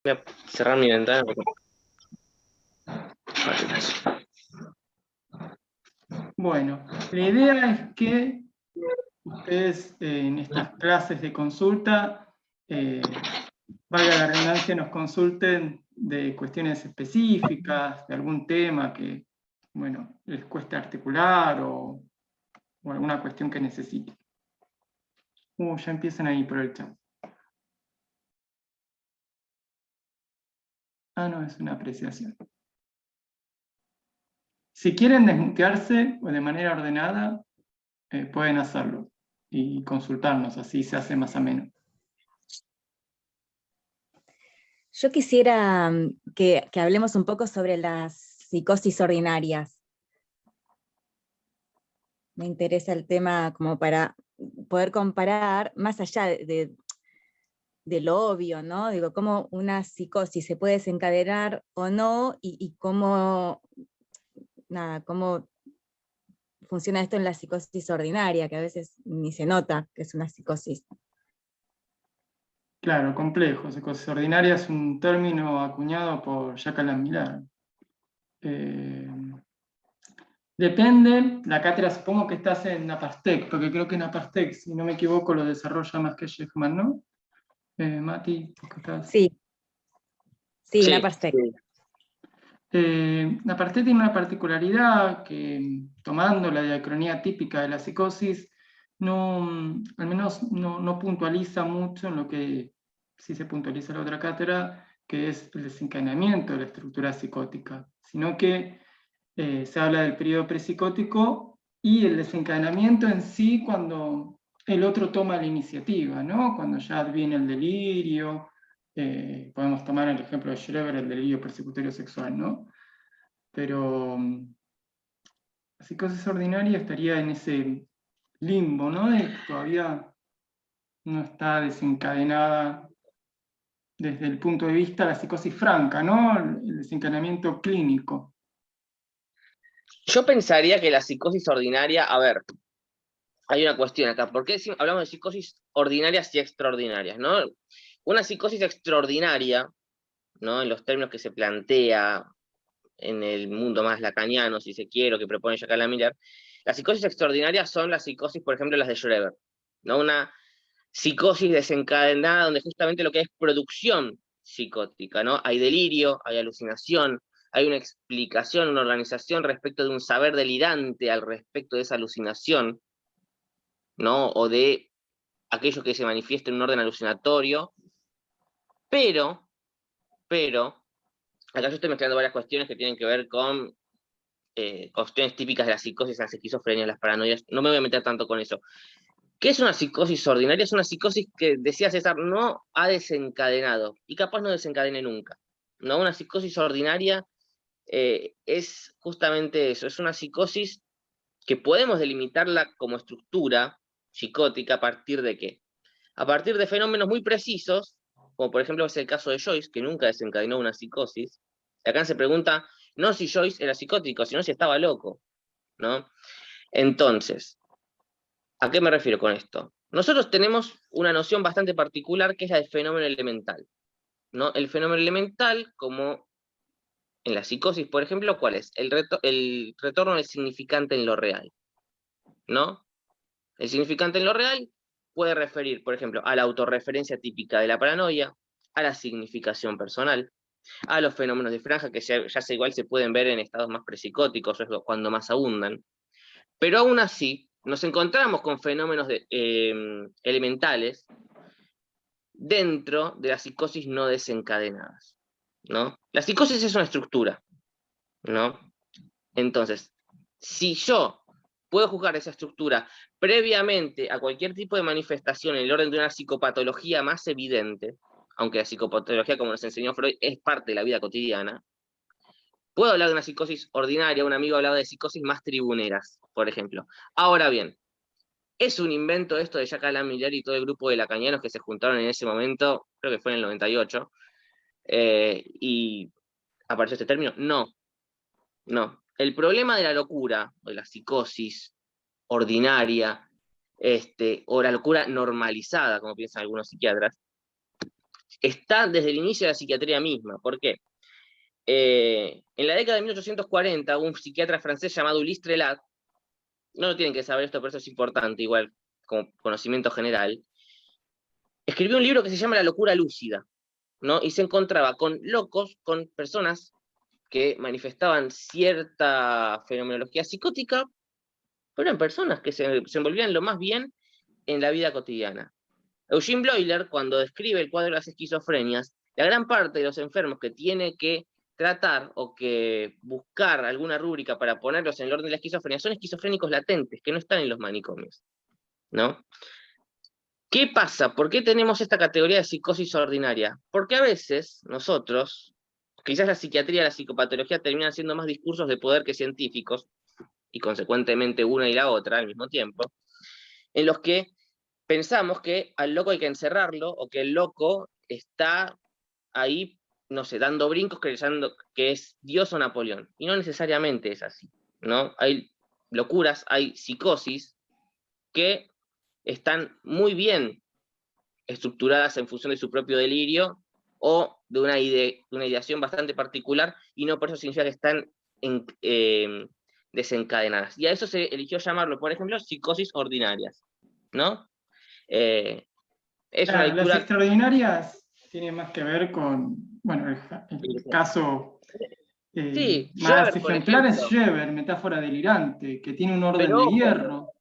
Voy a cerrar mi ventana. Bueno, la idea es que ustedes en estas clases de consulta, valga la redundancia, nos consulten de cuestiones específicas, de algún tema que, bueno, les cueste articular o alguna cuestión que necesiten. Ya empiezan ahí por el chat. Ah, no, es una apreciación. Si quieren desmutearse o de manera ordenada, pueden hacerlo y consultarnos, así se hace más ameno. Yo quisiera que hablemos un poco sobre las psicosis ordinarias. Me interesa el tema como para poder comparar, más allá de lo obvio, ¿no? Digo, cómo una psicosis se puede desencadenar o no, y cómo funciona esto en la psicosis ordinaria, que a veces ni se nota que es una psicosis. Claro, complejo. Psicosis ordinaria es un término acuñado por Jacques Alain Miller. Depende, la cátedra, supongo que estás en Napastec, porque creo que Napastec, si no me equivoco, lo desarrolla más que Shefman, ¿no? Mati, ¿tú qué estás? Sí, Sí, Naparsec. Napastec tiene una particularidad que, tomando la diacronía típica de la psicosis, al menos no puntualiza mucho en lo que sí se puntualiza en la otra cátedra, que es el desencadenamiento de la estructura psicótica, sino que se habla del periodo prepsicótico y el desencadenamiento en sí cuando el otro toma la iniciativa, ¿no? Cuando ya viene el delirio, podemos tomar el ejemplo de Schreber, el delirio persecutorio sexual, ¿no? Pero la psicosis ordinaria estaría en ese limbo, ¿no? De que todavía no está desencadenada desde el punto de vista de la psicosis franca, ¿no? El desencadenamiento clínico. yo pensaría que la psicosis ordinaria, a ver, hay una cuestión acá. ¿Por qué hablamos de psicosis ordinarias y extraordinarias, ¿no? Una psicosis extraordinaria, ¿no? En los términos que se plantea en el mundo más lacaniano, si se quiere, o que propone Jacques Alain Miller, las psicosis extraordinarias son las psicosis, por ejemplo, las de Schreber, ¿no? Una psicosis desencadenada donde justamente lo que es producción psicótica, ¿no? Hay delirio, hay alucinación, hay una explicación, una organización respecto de un saber delirante al respecto de esa alucinación, ¿no? O de aquello que se manifiesta en un orden alucinatorio, pero, acá yo estoy mezclando varias cuestiones que tienen que ver con cuestiones típicas de la psicosis, las esquizofrenias, las paranoias, no me voy a meter tanto con eso. ¿Qué es una psicosis ordinaria? Es una psicosis que, decía César, no ha desencadenado, y capaz no desencadene nunca, ¿no? Una psicosis ordinaria es justamente eso, es una psicosis que podemos delimitarla como estructura psicótica a partir de qué? A partir de fenómenos muy precisos, como por ejemplo es el caso de Joyce, que nunca desencadenó una psicosis. Acá se pregunta, no si Joyce era psicótico, sino si estaba loco, ¿no? Entonces, ¿a qué me refiero con esto? Nosotros tenemos una noción bastante particular que es la del fenómeno elemental, ¿no? El fenómeno elemental, como en la psicosis, por ejemplo, ¿cuál es? El retorno del significante en lo real, ¿no? El significante en lo real puede referir, por ejemplo, a la autorreferencia típica de la paranoia, a la significación personal, a los fenómenos de franja, que ya igual se pueden ver en estados más presicóticos, es cuando más abundan. Pero aún así, nos encontramos con fenómenos elementales dentro de las psicosis no desencadenadas, ¿no? La psicosis es una estructura, ¿no? Entonces, si yo puedo juzgar esa estructura previamente a cualquier tipo de manifestación en el orden de una psicopatología más evidente, aunque la psicopatología, como nos enseñó Freud, es parte de la vida cotidiana, puedo hablar de una psicosis ordinaria, un amigo hablaba de psicosis más tribuneras, por ejemplo. Ahora bien, es un invento esto de Jacques Alain Miller y todo el grupo de lacanianos que se juntaron en ese momento, creo que fue en el 98, y apareció este término. No, no. El problema de la locura, de la psicosis ordinaria, o la locura normalizada, como piensan algunos psiquiatras, está desde el inicio de la psiquiatría misma. ¿Por qué? En la década de 1840, un psiquiatra francés llamado Ulysse Trélat, no lo tienen que saber esto, pero eso es importante, igual como conocimiento general, escribió un libro que se llama La locura lúcida, ¿no? Y se encontraba con locos, con personas que manifestaban cierta fenomenología psicótica, pero eran personas que se envolvían lo más bien en la vida cotidiana. Eugene Bleuler, cuando describe el cuadro de las esquizofrenias, la gran parte de los enfermos que tiene que tratar o que buscar alguna rúbrica para ponerlos en el orden de la esquizofrenia son esquizofrénicos latentes, que no están en los manicomios, ¿no? ¿Qué pasa? ¿Por qué tenemos esta categoría de psicosis ordinaria? Porque a veces nosotros, quizás la psiquiatría y la psicopatología terminan siendo más discursos de poder que científicos, y consecuentemente una y la otra al mismo tiempo, en los que pensamos que al loco hay que encerrarlo, o que el loco está ahí, no sé, dando brincos creyendo que es Dios o Napoleón. Y no necesariamente es así, ¿no? Hay locuras, hay psicosis que están muy bien estructuradas en función de su propio delirio o de una ideación bastante particular, y no por eso significa que están desencadenadas. Y a eso se eligió llamarlo, por ejemplo, psicosis ordinarias, ¿no? Es una Claro, las lectura... extraordinarias tienen más que ver con, bueno, el caso Sí, más Schreber, por ejemplar es ejemplo. Schreber, metáfora delirante, que tiene un orden Pero de ojo, hierro.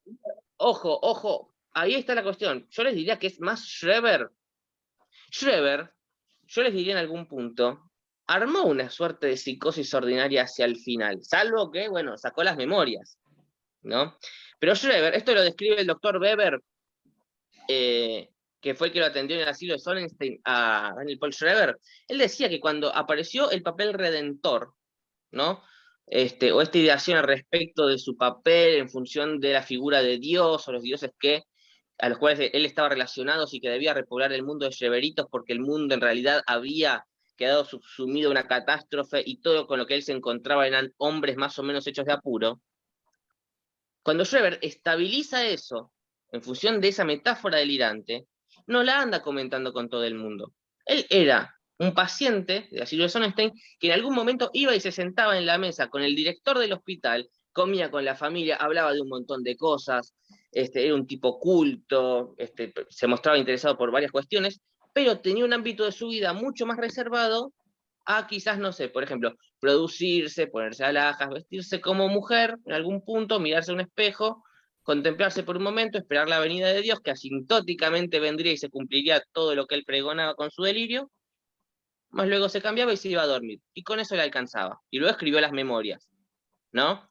ojo, ahí está la cuestión. Yo les diría que es más Schreber. Schreber, yo les diría en algún punto, armó una suerte de psicosis ordinaria hacia el final, salvo que, bueno, sacó las memorias, ¿no? Pero Schreber, esto lo describe el doctor Weber, que fue el que lo atendió en el asilo de Sonnenstein a Daniel Paul Schreber. Él decía que cuando apareció el papel redentor, ¿no? O esta ideación al respecto de su papel en función de la figura de Dios o los dioses a los cuales él estaba relacionado y que debía repoblar el mundo de Schreberitos porque el mundo en realidad había quedado subsumido en una catástrofe y todo con lo que él se encontraba eran hombres más o menos hechos de apuro. Cuando Schreber estabiliza eso en función de esa metáfora delirante, no la anda comentando con todo el mundo. Él era un paciente de asilo de Sonnenstein que en algún momento iba y se sentaba en la mesa con el director del hospital, comía con la familia, hablaba de un montón de cosas, era un tipo culto, se mostraba interesado por varias cuestiones, pero tenía un ámbito de su vida mucho más reservado a quizás, no sé, por ejemplo, producirse, ponerse alhajas, vestirse como mujer en algún punto, mirarse a un espejo, contemplarse por un momento, esperar la venida de Dios, que asintóticamente vendría y se cumpliría todo lo que él pregonaba con su delirio, más luego se cambiaba y se iba a dormir. Y con eso le alcanzaba. Y luego escribió las memorias, ¿no?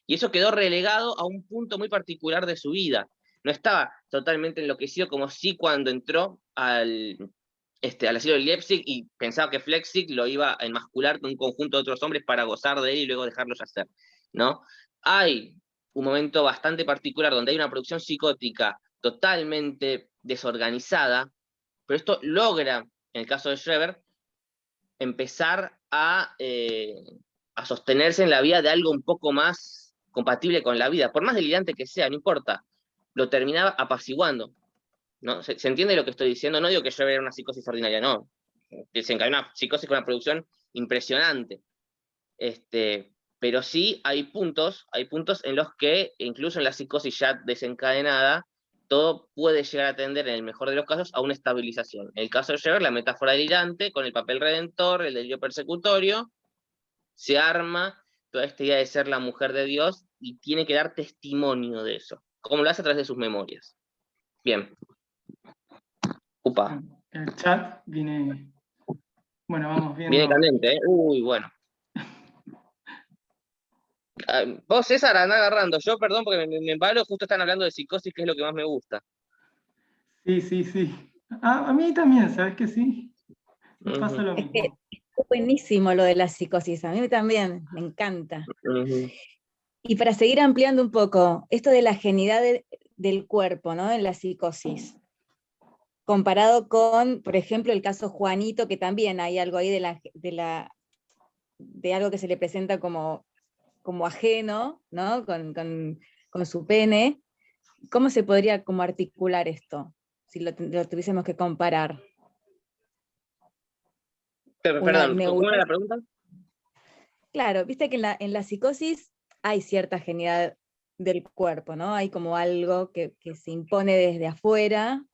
Y eso quedó relegado a un punto muy particular de su vida. No estaba totalmente enloquecido como si cuando entró al asilo de Leipzig y pensaba que Flexig lo iba a enmascular con un conjunto de otros hombres para gozar de él y luego dejarlos hacer, ¿no? Hay un momento bastante particular donde hay una producción psicótica totalmente desorganizada, pero esto logra, en el caso de Schreber, empezar a sostenerse en la vida de algo un poco más compatible con la vida, por más delirante que sea, no importa, lo terminaba apaciguando, ¿no? ¿Se entiende lo que estoy diciendo? No digo que Schreber era una psicosis ordinaria, no. Desencadenó una psicosis con una producción impresionante. Pero sí hay puntos en los que, incluso en la psicosis ya desencadenada, todo puede llegar a tender, en el mejor de los casos, a una estabilización. En el caso de Schreber, la metáfora delirante, con el papel redentor, el delirio persecutorio, se arma toda esta idea de ser la mujer de Dios y tiene que dar testimonio de eso, como lo hace a través de sus memorias. Bien. Upa. El chat viene, bueno, vamos Viene viendo. candente, ¿eh? Uy, bueno. Vos, César, andá agarrando. Yo, perdón, porque me embalo, justo están hablando de psicosis, que es lo que más me gusta. Sí, sí, sí. A mí también, ¿sabes que sí? Me pasa lo Es que mismo. es buenísimo lo de la psicosis, a mí también, me encanta. Y para seguir ampliando un poco, esto de la genialidad del cuerpo, ¿no? En la psicosis, comparado con, por ejemplo, el caso Juanito, que también hay algo ahí de algo que se le presenta como ajeno, ¿no? Con su pene. ¿Cómo se podría como articular esto, si lo tuviésemos que comparar? Perdón, ¿cómo era la pregunta? Claro, viste que en la psicosis hay cierta genialidad del cuerpo, ¿no? Hay como algo que se impone desde afuera,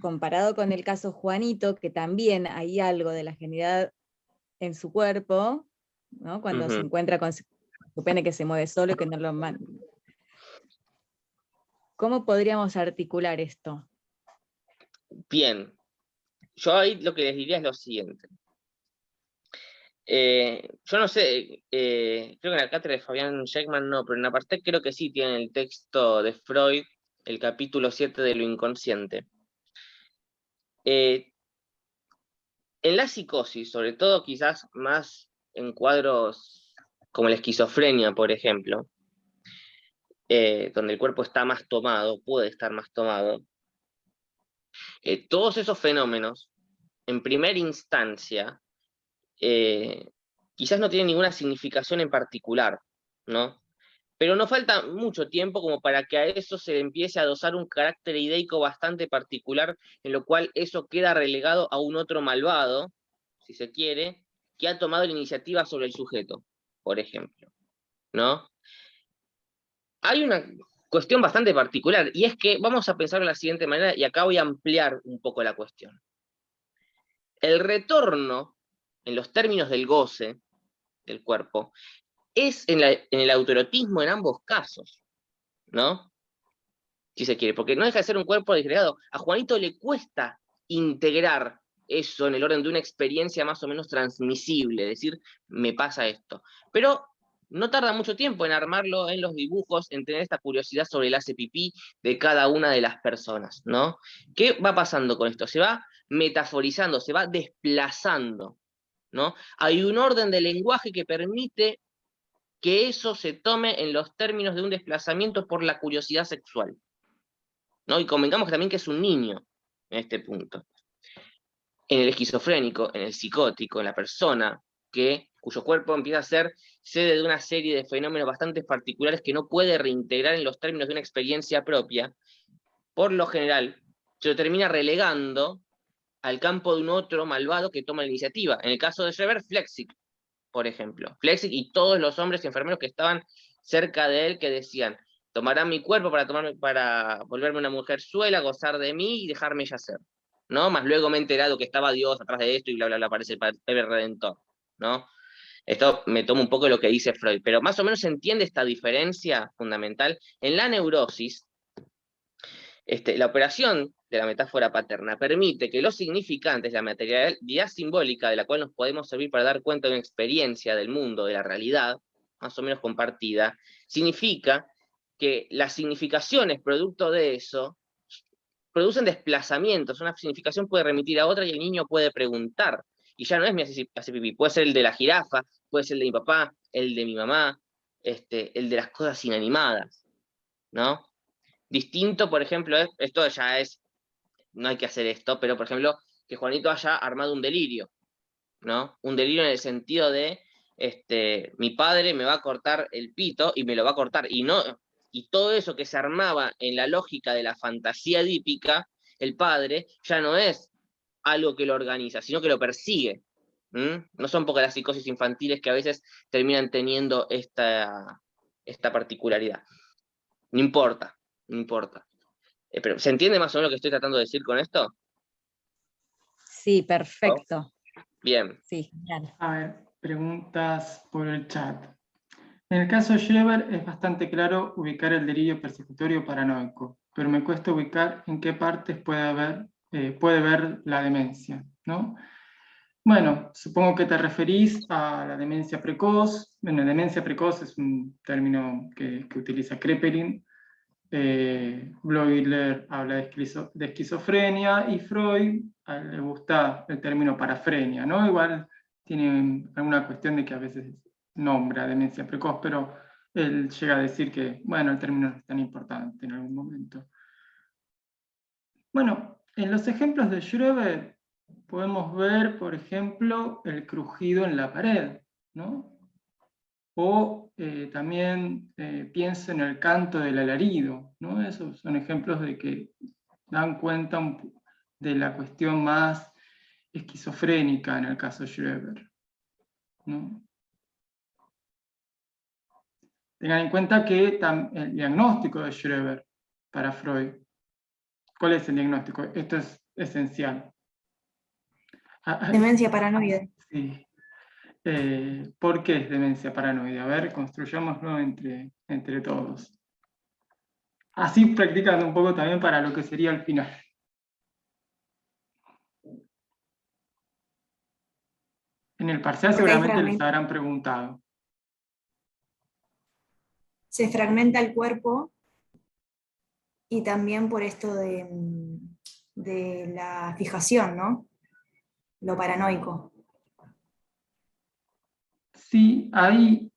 comparado con el caso Juanito, que también hay algo de la genialidad en su cuerpo, ¿no? Cuando se encuentra con su pene que se mueve solo y que no lo manda. ¿Cómo podríamos articular esto? Bien, yo ahí lo que les diría es lo siguiente. Yo no sé, creo que en la cátedra de Fabián Sheckman no, pero en la parte creo que sí tiene el texto de Freud, el capítulo 7 de lo inconsciente. En la psicosis, sobre todo quizás más en cuadros como la esquizofrenia, por ejemplo, donde el cuerpo está más tomado, puede estar más tomado, todos esos fenómenos, en primera instancia, quizás no tienen ninguna significación en particular, ¿no? Pero no falta mucho tiempo como para que a eso se le empiece a adosar un carácter ideico bastante particular, en lo cual eso queda relegado a un otro malvado, si se quiere, que ha tomado la iniciativa sobre el sujeto, por ejemplo, ¿no? Hay una cuestión bastante particular, y es que vamos a pensar de la siguiente manera, y acá voy a ampliar un poco la cuestión. El retorno, en los términos del goce del cuerpo, es en el autoerotismo en ambos casos, ¿no? Si se quiere, porque no deja de ser un cuerpo disgregado. A Juanito le cuesta integrar eso en el orden de una experiencia más o menos transmisible, decir, me pasa esto. Pero no tarda mucho tiempo en armarlo en los dibujos, en tener esta curiosidad sobre el hace pipí de cada una de las personas, ¿no? ¿Qué va pasando con esto? Se va metaforizando, se va desplazando, ¿no? Hay un orden de lenguaje que permite que eso se tome en los términos de un desplazamiento por la curiosidad sexual, ¿no? Y convengamos que también que es un niño en este punto. En el esquizofrénico, en el psicótico, en la persona cuyo cuerpo empieza a ser sede de una serie de fenómenos bastante particulares que no puede reintegrar en los términos de una experiencia propia, por lo general se lo termina relegando al campo de un otro malvado que toma la iniciativa. En el caso de Schreber, Flechsig, por ejemplo. Flechsig y todos los hombres y enfermeros que estaban cerca de él que decían, tomarán mi cuerpo para volverme una mujerzuela, gozar de mí y dejarme yacer, ¿no? Más luego me he enterado que estaba Dios atrás de esto y bla, bla, bla, aparece el Redentor, ¿no? Esto me toma un poco de lo que dice Freud, pero más o menos se entiende esta diferencia fundamental. En la neurosis, la operación de la metáfora paterna permite que los significantes, la materialidad simbólica de la cual nos podemos servir para dar cuenta de una experiencia del mundo, de la realidad, más o menos compartida, significa que las significaciones producto de eso producen desplazamientos. Una significación puede remitir a otra y el niño puede preguntar. Y ya no es mi hace pipí, puede ser el de la jirafa, puede ser el de mi papá, el de mi mamá, el de las cosas inanimadas, ¿no? Distinto, por ejemplo, esto ya es, no hay que hacer esto, pero por ejemplo, que Juanito haya armado un delirio, ¿no? Un delirio en el sentido de, mi padre me va a cortar el pito y me lo va a cortar, y todo eso que se armaba en la lógica de la fantasía edípica, el padre ya no es algo que lo organiza, sino que lo persigue. No son pocas las psicosis infantiles que a veces terminan teniendo esta particularidad. No importa, no importa. Pero, ¿se entiende más o menos lo que estoy tratando de decir con esto? Sí, perfecto. ¿Oh? Bien. Sí, claro. A ver, preguntas por el chat. En el caso de Schreber es bastante claro ubicar el delirio persecutorio paranoico, pero me cuesta ubicar en qué partes puede ver la demencia, ¿no? Bueno, supongo que te referís a la demencia precoz. Bueno, demencia precoz es un término que utiliza Kraepelin. Bloiler habla de esquizofrenia y Freud le gusta el término parafrenia, ¿no? Igual tiene alguna cuestión de que a veces nombra demencia precoz, pero él llega a decir que, bueno, el término no es tan importante en algún momento. Bueno, en los ejemplos de Schreber podemos ver, por ejemplo, el crujido en la pared, ¿no? O también pienso en el canto del alarido, ¿no? Esos son ejemplos de que dan cuenta de la cuestión más esquizofrénica en el caso de Schreber, ¿no? Tengan en cuenta que el diagnóstico de Schreber para Freud, ¿cuál es el diagnóstico? Esto es esencial. Demencia paranoide. Sí. ¿Por qué es demencia paranoide? A ver, construyámoslo entre todos. Así practicando un poco también para lo que sería el final. En el parcial Porque hay seguramente les habrán preguntado. Se fragmenta el cuerpo y también por esto de la fijación, ¿no? Lo paranoico. Sí, hay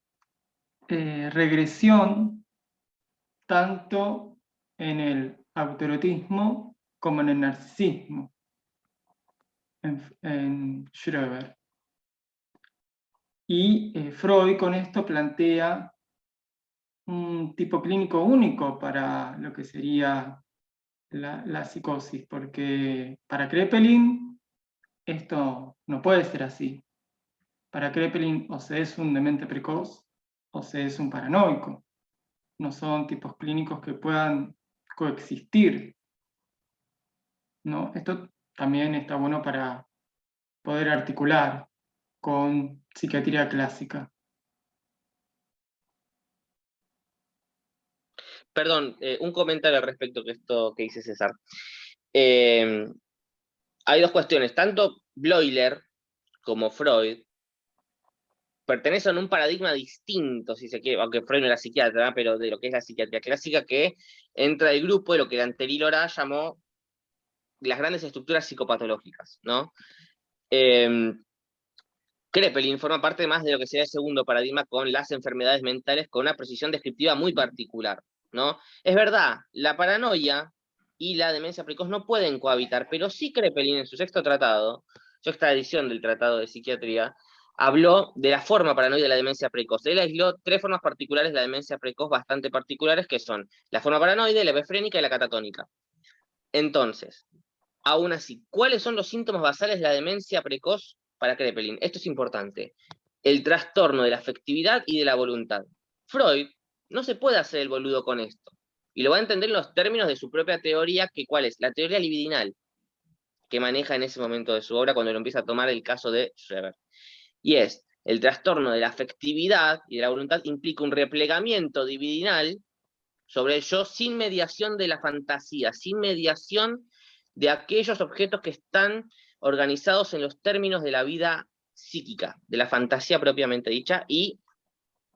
regresión tanto en el autoerotismo como en el narcisismo, en Schreber. Y Freud con esto plantea un tipo clínico único para lo que sería la psicosis, porque para Kraepelin esto no puede ser así. Para Kraepelin o se es un demente precoz o se es un paranoico. No son tipos clínicos que puedan coexistir, ¿no? Esto también está bueno para poder articular con psiquiatría clásica. Perdón, un comentario al respecto de esto que dice César. Hay dos cuestiones. Tanto Bleuler como Freud pertenecen a un paradigma distinto, si se quiere, aunque Freud no era psiquiatra, ¿no? Pero de lo que es la psiquiatría clásica, que entra el grupo de lo que el anterior llamó las grandes estructuras psicopatológicas, ¿no? Kraepelin forma parte más de lo que sería el segundo paradigma con las enfermedades mentales con una precisión descriptiva muy particular, ¿no? Es verdad, la paranoia y la demencia precoz no pueden cohabitar, pero sí Kraepelin en su sexta edición del Tratado de Psiquiatría, habló de la forma paranoide de la demencia precoz. Él aisló tres formas particulares de la demencia precoz bastante particulares, que son la forma paranoide, la epifrénica y la catatónica. Entonces, aún así, ¿cuáles son los síntomas basales de la demencia precoz para Kraepelin? Esto es importante. El trastorno de la afectividad y de la voluntad. Freud no se puede hacer el boludo con esto. Y lo va a entender en los términos de su propia teoría, que ¿cuál es? La teoría libidinal, que maneja en ese momento de su obra cuando lo empieza a tomar el caso de Schreber. Y es, el trastorno de la afectividad y de la voluntad implica un replegamiento libidinal sobre el yo sin mediación de la fantasía, sin mediación de aquellos objetos que están organizados en los términos de la vida psíquica, de la fantasía propiamente dicha, y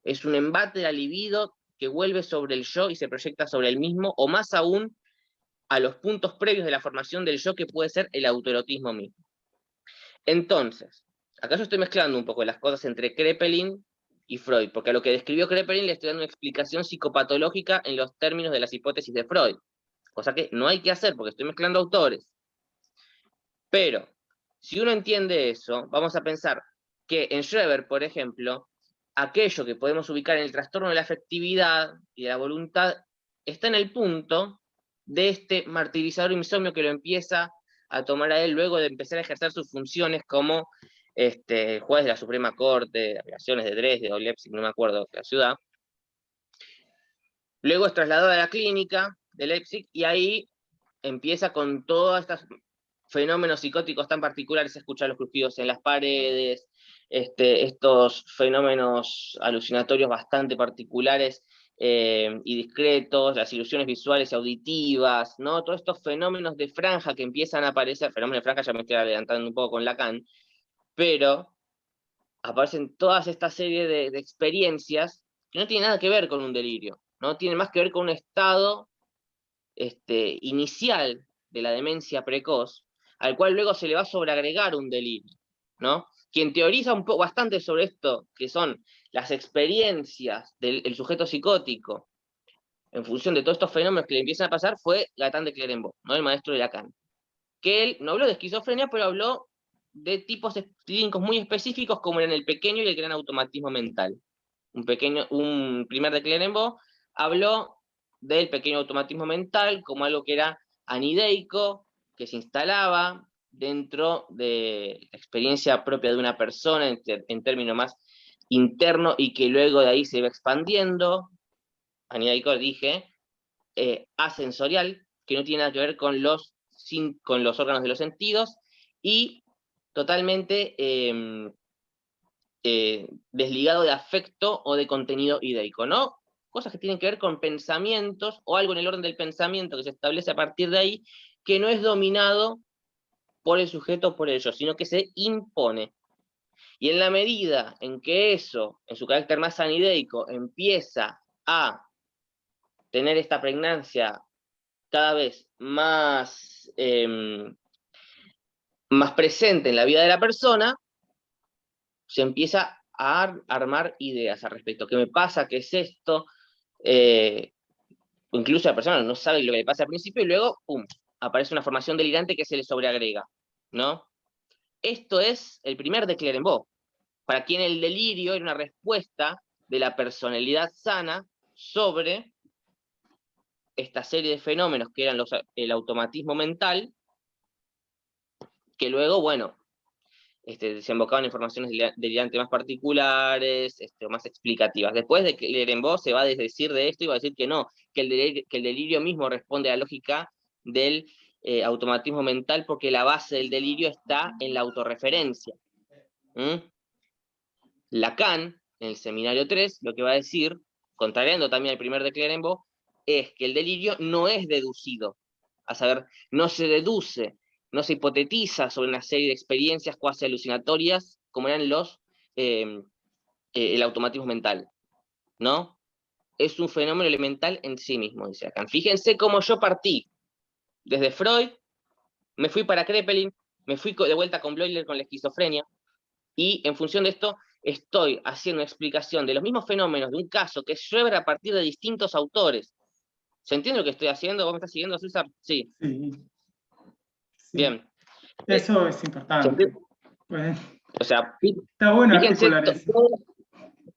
es un embate de la libido que vuelve sobre el yo y se proyecta sobre el mismo, o más aún, a los puntos previos de la formación del yo, que puede ser el autoerotismo mismo. Entonces, acá yo estoy mezclando un poco las cosas entre Kraepelin y Freud, porque a lo que describió Kraepelin le estoy dando una explicación psicopatológica en los términos de las hipótesis de Freud, cosa que no hay que hacer porque estoy mezclando autores. Pero, si uno entiende eso, vamos a pensar que en Schreber, por ejemplo, aquello que podemos ubicar en el trastorno de la afectividad y de la voluntad está en el punto de este martirizador insomnio que lo empieza a tomar a él luego de empezar a ejercer sus funciones como juez de la Suprema Corte, de Apelaciones de Dresde o Leipzig, no me acuerdo de la ciudad. Luego es trasladado a la clínica de Leipzig y ahí empieza con todos estos fenómenos psicóticos tan particulares, escuchar los crujidos en las paredes, estos fenómenos alucinatorios bastante particulares y discretos, las ilusiones visuales y auditivas, ¿no? Todos estos fenómenos de franja que empiezan a aparecer, fenómenos de franja ya me estoy adelantando un poco con Lacan, pero aparecen todas esta serie de experiencias que no tienen nada que ver con un delirio, ¿no? Tienen más que ver con un estado inicial de la demencia precoz, al cual luego se le va a sobreagregar un delirio, ¿no? Quien teoriza un poco bastante sobre esto, que son las experiencias del sujeto psicótico, en función de todos estos fenómenos que le empiezan a pasar, fue Gaëtan de Clerambault, ¿no? El maestro de Lacan. Que él no habló de esquizofrenia, pero habló de tipos clínicos muy específicos, como eran el pequeño y el gran automatismo mental. Un primer de Clerambault habló del pequeño automatismo mental como algo que era anideico, que se instalaba dentro de la experiencia propia de una persona, en términos más interno, y que luego de ahí se va expandiendo, anídico dije, asensorial, que no tiene nada que ver con los órganos de los sentidos, y totalmente desligado de afecto o de contenido ideico, ¿no? Cosas que tienen que ver con pensamientos, o algo en el orden del pensamiento que se establece a partir de ahí, que no es dominado por el sujeto o por ellos, sino que se impone. Y en la medida en que eso, en su carácter más anideico, empieza a tener esta pregnancia cada vez más, más presente en la vida de la persona, se empieza a armar ideas al respecto. ¿Qué me pasa? ¿Qué es esto? Incluso la persona no sabe lo que le pasa al principio y luego, ¡pum!, aparece una formación delirante que se le sobreagrega, ¿no? Esto es el primer de Clerenbaugh, para quien el delirio era una respuesta de la personalidad sana sobre esta serie de fenómenos que eran el automatismo mental, que luego, bueno, desembocaban en informaciones delirantes más particulares, más explicativas. Después de que Clerenbaugh se va a desdecir de esto y va a decir que no, que el delirio mismo responde a la lógica del automatismo mental, porque la base del delirio está en la autorreferencia. Lacan, en el seminario 3, lo que va a decir, contrariando también al primer de Clerenbaugh, es que el delirio no es deducido, a saber, no se deduce, no se hipotetiza sobre una serie de experiencias cuasi alucinatorias, como eran el automatismo mental, ¿no? Es un fenómeno elemental en sí mismo, dice Lacan. Fíjense cómo yo partí desde Freud, me fui para Kraepelin, me fui de vuelta con Bleuler con la esquizofrenia, y en función de esto estoy haciendo una explicación de los mismos fenómenos de un caso que es Schreber a partir de distintos autores. ¿Se entiende lo que estoy haciendo? ¿Vos me estás siguiendo, César? Sí. Sí. Bien. Eso es importante. Pues, o sea, está bueno fíjense articular eso.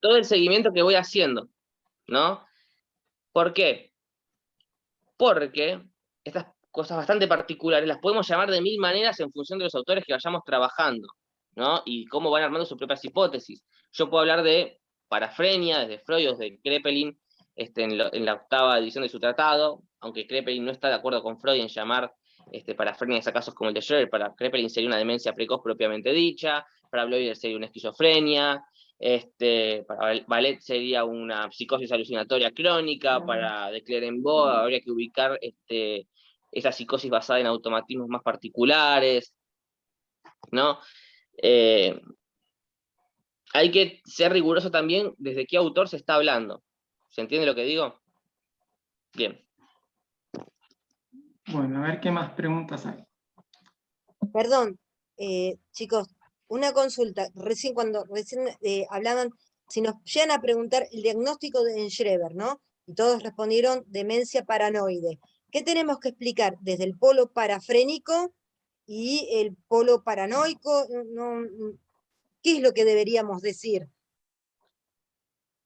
todo el seguimiento que voy haciendo, ¿no? ¿Por qué? Porque estas cosas bastante particulares las podemos llamar de mil maneras en función de los autores que vayamos trabajando, ¿no? Y cómo van armando sus propias hipótesis. Yo puedo hablar de parafrenia, desde Freud o desde Kraepelin, en la octava edición de su tratado, aunque Kraepelin no está de acuerdo con Freud en llamar parafrenia a casos como el de Schreber. Para Kraepelin sería una demencia precoz propiamente dicha, para Bleuler sería una esquizofrenia, para Ballet sería una psicosis alucinatoria crónica, para de Clerenbaugh habría que ubicar esa psicosis basada en automatismos más particulares, ¿no? Hay que ser riguroso también desde qué autor se está hablando. ¿Se entiende lo que digo? Bien. Bueno, a ver qué más preguntas hay. Perdón, chicos, una consulta. Recién hablaban, si nos llegan a preguntar el diagnóstico en Schreber, ¿no? Y todos respondieron demencia paranoide. ¿Qué tenemos que explicar desde el polo parafrénico y el polo paranoico? ¿Qué es lo que deberíamos decir?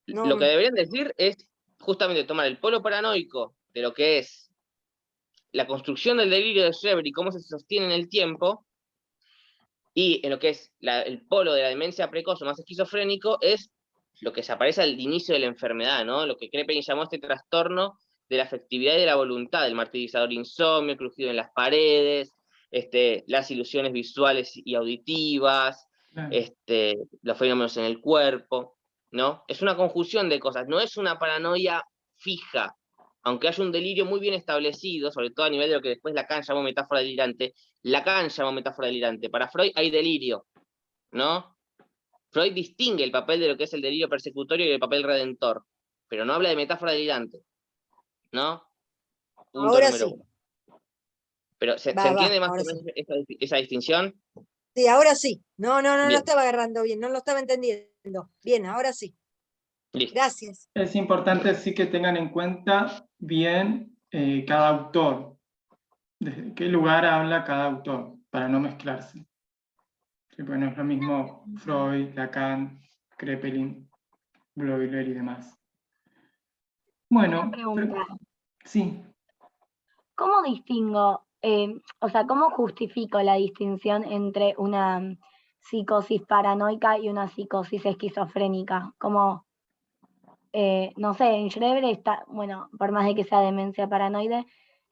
No, Lo que deberían decir es justamente tomar el polo paranoico de lo que es la construcción del delirio de Schreber y cómo se sostiene en el tiempo, y en lo que es el polo de la demencia precoz o más esquizofrénico es lo que se aparece al inicio de la enfermedad, ¿no? Lo que Kraepelin llamó trastorno de la afectividad y de la voluntad, el martirizador insomnio, el crujido en las paredes, las ilusiones visuales y auditivas, Claro. los fenómenos en el cuerpo, ¿no? Es una conjunción de cosas, no es una paranoia fija, aunque haya un delirio muy bien establecido, sobre todo a nivel de lo que después Lacan llamó metáfora delirante. Lacan llamó metáfora delirante. Para Freud hay delirio, ¿no? Freud distingue el papel de lo que es el delirio persecutorio y el papel redentor, pero no habla de metáfora delirante, ¿no? Punto ahora número sí. 1. Pero ¿se Va, entiende más o ahora menos sí. esa distinción? Sí, ahora sí. No lo Bien. estaba agarrando bien, no lo estaba entendiendo. Bien, ahora sí. Listo. Gracias. Es importante sí que tengan en cuenta bien cada autor, desde qué lugar habla cada autor, para no mezclarse. Sí, pues no es lo mismo Freud, Lacan, Kraepelin, Bleuler y demás. Bueno, Una pregunta. sí. ¿Cómo distingo o sea, ¿cómo justifico la distinción entre una psicosis paranoica y una psicosis esquizofrénica? Como, no sé, en Schreber está, bueno, por más de que sea demencia paranoide,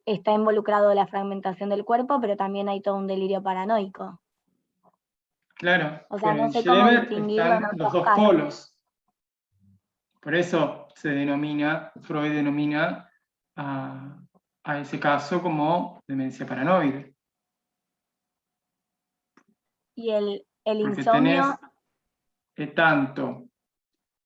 está involucrado la fragmentación del cuerpo, pero también hay todo un delirio paranoico. Claro, O sea, pero no en sé cómo Schreber distinguirlo en están los otros dos casos. polos. Por eso Freud denomina a ese caso como demencia paranoide. Y el Porque insomnio, tenés tanto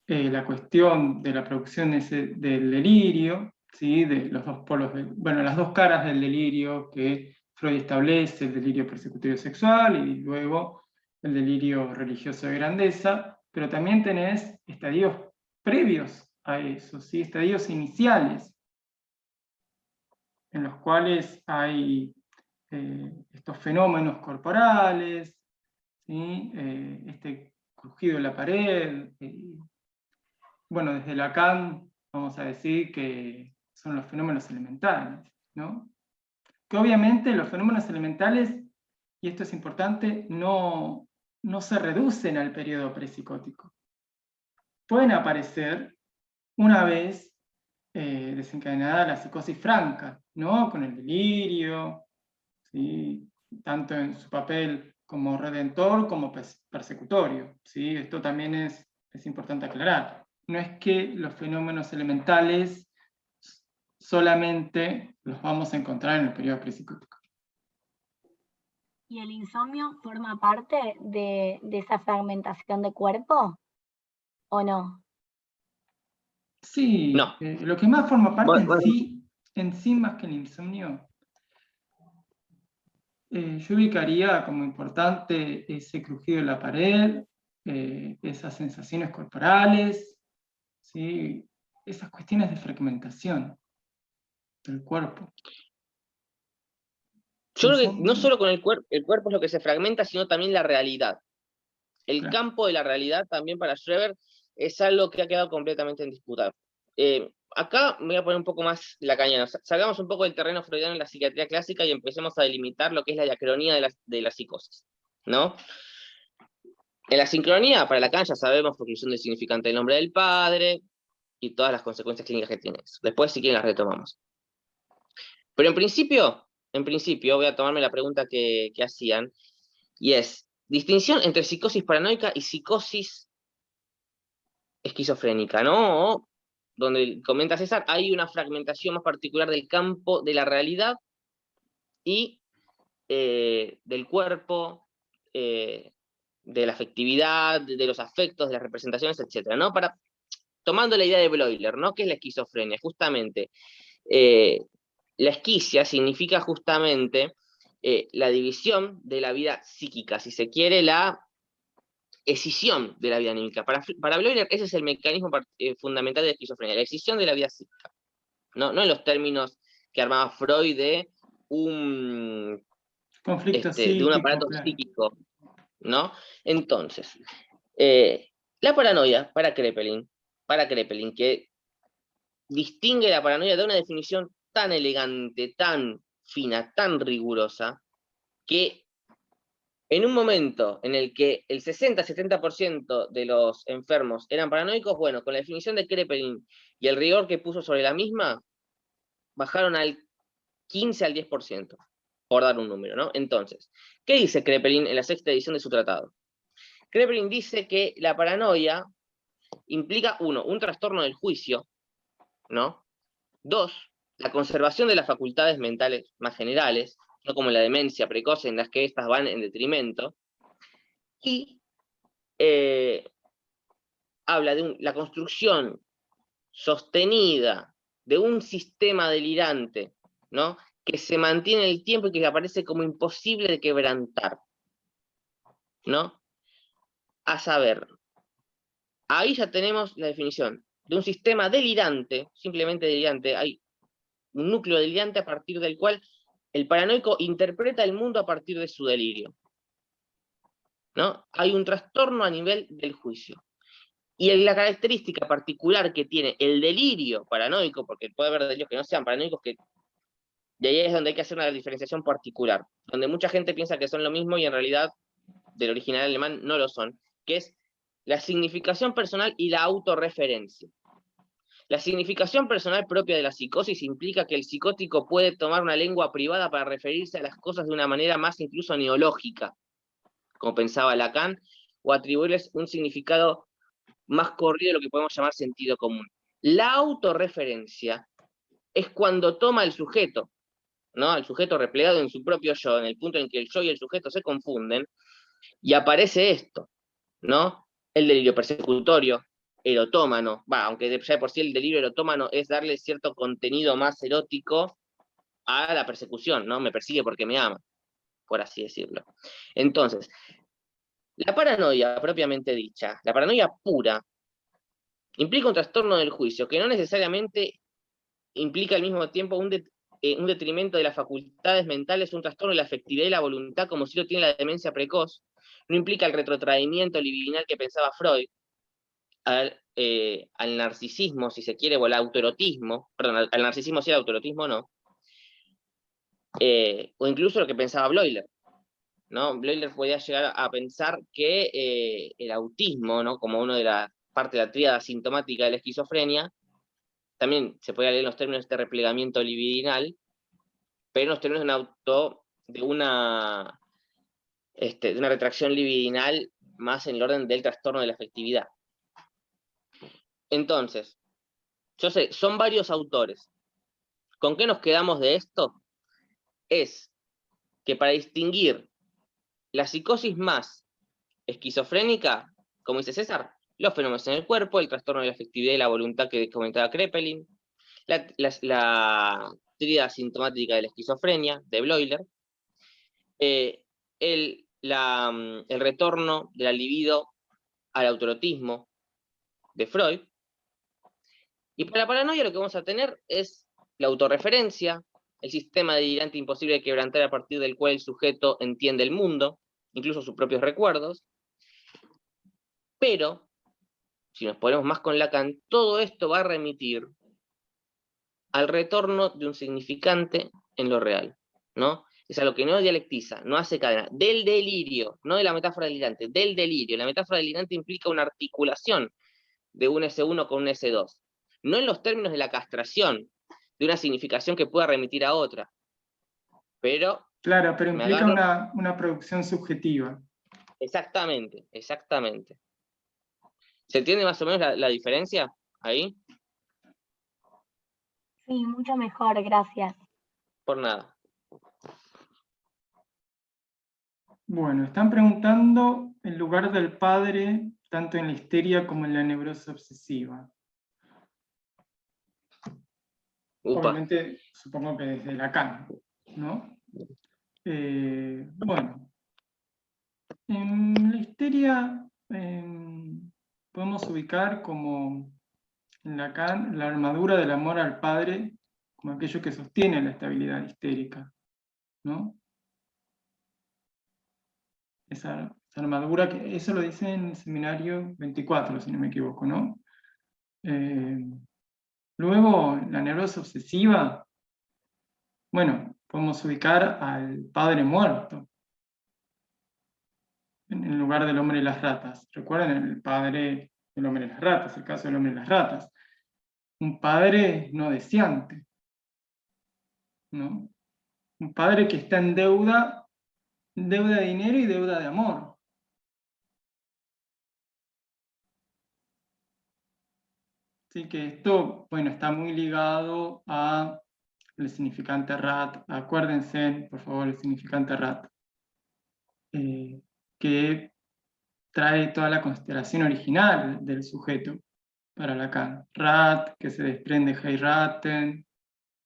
la cuestión de la producción del delirio, ¿sí? De los dos polos, bueno, las dos caras del delirio que Freud establece, el delirio persecutorio sexual y luego el delirio religioso de grandeza, pero también tenés estadios previos a eso, ¿sí? Estadios iniciales, en los cuales hay estos fenómenos corporales, ¿sí? Este crujido de la pared, bueno, desde Lacan vamos a decir que son los fenómenos elementales, ¿no? Que obviamente los fenómenos elementales, y esto es importante, no se reducen al periodo prepsicótico. Pueden aparecer una vez desencadenada la psicosis franca, ¿no? Con el delirio, ¿sí? Tanto en su papel como redentor como persecutorio, ¿sí? Esto también es importante aclarar. No es que los fenómenos elementales solamente los vamos a encontrar en el periodo prepsicótico. ¿y el insomnio forma parte de esa fragmentación de cuerpo o no? Sí, No. lo que más forma parte Bueno, en sí más que el insomnio, yo ubicaría como importante ese crujido de la pared, esas sensaciones corporales, ¿sí? Esas cuestiones de fragmentación del cuerpo. yo creo que no Insomnio, solo con el cuerpo es lo que se fragmenta, sino también la realidad. El claro. campo de la realidad también para Schreber es algo que ha quedado completamente en disputa. Acá me voy a poner un poco más lacaniano. Salgamos un poco del terreno freudiano en la psiquiatría clásica y empecemos a delimitar lo que es la diacronía de la psicosis, ¿no? En la sincronía, para Lacan ya sabemos, función del significante del nombre del padre y todas las consecuencias clínicas que tiene eso. Después, si quieren, las retomamos. Pero en principio voy a tomarme la pregunta que hacían, y es, distinción entre psicosis paranoica y psicosis esquizofrénica, ¿no? Donde comenta César, hay una fragmentación más particular del campo de la realidad y del cuerpo, de la afectividad, de los afectos, de las representaciones, etc., ¿no? Tomando la idea de Bleuler, ¿no? ¿Qué es la esquizofrenia? Justamente, la esquicia significa justamente la división de la vida psíquica, si se quiere, la escisión de la vida anímica. Para Bleuler ese es el mecanismo fundamental de la esquizofrenia, la escisión de la vida psíquica. No en los términos que armaba Freud de un Conflicto de un aparato claro. psíquico, ¿no? Entonces, la paranoia para Kraepelin, que distingue la paranoia de una definición tan elegante, tan fina, tan rigurosa, que en un momento en el que el 60-70% de los enfermos eran paranoicos, bueno, con la definición de Kraepelin y el rigor que puso sobre la misma, bajaron al 15 al 10%, por dar un número, ¿no? Entonces, ¿qué dice Kraepelin en la sexta edición de su tratado? Kraepelin dice que la paranoia implica, uno, un trastorno del juicio, ¿no? Dos, la conservación de las facultades mentales más generales, no como la demencia precoz en las que estas van en detrimento, y habla de la construcción sostenida de un sistema delirante, ¿no? Que se mantiene en el tiempo y que aparece como imposible de quebrantar, ¿no? A saber, ahí ya tenemos la definición de un sistema delirante, simplemente delirante. Hay un núcleo delirante a partir del cual el paranoico interpreta el mundo a partir de su delirio, ¿no? Hay un trastorno a nivel del juicio. Y la característica particular que tiene el delirio paranoico, porque puede haber delirios que no sean paranoicos, que Y ahí es donde hay que hacer una diferenciación particular, donde mucha gente piensa que son lo mismo y en realidad del original alemán no lo son, que es la significación personal y la autorreferencia. La significación personal propia de la psicosis implica que el psicótico puede tomar una lengua privada para referirse a las cosas de una manera más incluso neológica, como pensaba Lacan, o atribuirles un significado más corrido de lo que podemos llamar sentido común. La autorreferencia es cuando toma el sujeto, ¿no? El sujeto replegado en su propio yo, en el punto en que el yo y el sujeto se confunden, y aparece esto, ¿no? El delirio persecutorio, erotómano, aunque ya de por sí el delirio erotómano es darle cierto contenido más erótico a la persecución, ¿no? Me persigue porque me ama, por así decirlo. Entonces, la paranoia propiamente dicha, la paranoia pura, implica un trastorno del juicio que no necesariamente implica al mismo tiempo un detrimento de las facultades mentales, un trastorno de la afectividad y la voluntad, como si lo tiene la demencia precoz. No implica el retrotraimiento libidinal que pensaba Freud, al narcisismo, si se quiere, o al autoerotismo, perdón, al narcisismo sí, al autoerotismo no, o incluso lo que pensaba Bleuler, ¿no? Bleuler podía llegar a pensar que el autismo, ¿no? Como una de las partes de la tríada sintomática de la esquizofrenia, también se podía leer en los términos de este replegamiento libidinal, pero en los términos de una retracción libidinal más en el orden del trastorno de la afectividad. Entonces, yo sé, son varios autores. ¿Con qué nos quedamos de esto? Es que para distinguir la psicosis más esquizofrénica, como dice César, los fenómenos en el cuerpo, el trastorno de la afectividad y la voluntad que comentaba Kraepelin, la tríada sintomática de la esquizofrenia, de Bleuler, el retorno de la libido al autoerotismo, de Freud, y para la paranoia lo que vamos a tener es la autorreferencia, el sistema delirante imposible de quebrantar a partir del cual el sujeto entiende el mundo, incluso sus propios recuerdos, pero, si nos ponemos más con Lacan, todo esto va a remitir al retorno de un significante en lo real, ¿no? Es algo que no dialectiza, no hace cadena, del delirio, no de la metáfora delirante, del delirio. La metáfora delirante implica una articulación de un S1 con un S2, no en los términos de la castración, de una significación que pueda remitir a otra, pero... Claro, pero implica agarro... una producción subjetiva. Exactamente, exactamente. ¿Se entiende más o menos la diferencia ahí? Sí, mucho mejor, gracias. Por nada. Bueno, están preguntando el lugar del padre tanto en la histeria como en la neurosis obsesiva. Upa. Obviamente, supongo que desde Lacan, ¿no? Bueno, en la histeria podemos ubicar como en Lacan la armadura del amor al padre como aquello que sostiene la estabilidad histérica, ¿no? Esa armadura, que eso lo dice en el seminario 24, si no me equivoco, ¿no? Luego, la neurosis obsesiva, bueno, podemos ubicar al padre muerto en lugar del hombre y las ratas. ¿Recuerdan el padre del hombre y las ratas, el caso del hombre y las ratas? Un padre no deseante, ¿no? Un padre que está en deuda de dinero y deuda de amor. Así que esto, bueno, está muy ligado a el significante rat. Acuérdense, por favor, el significante rat, que trae toda la consideración original del sujeto para Lacan. Rat, que se desprende heiraten,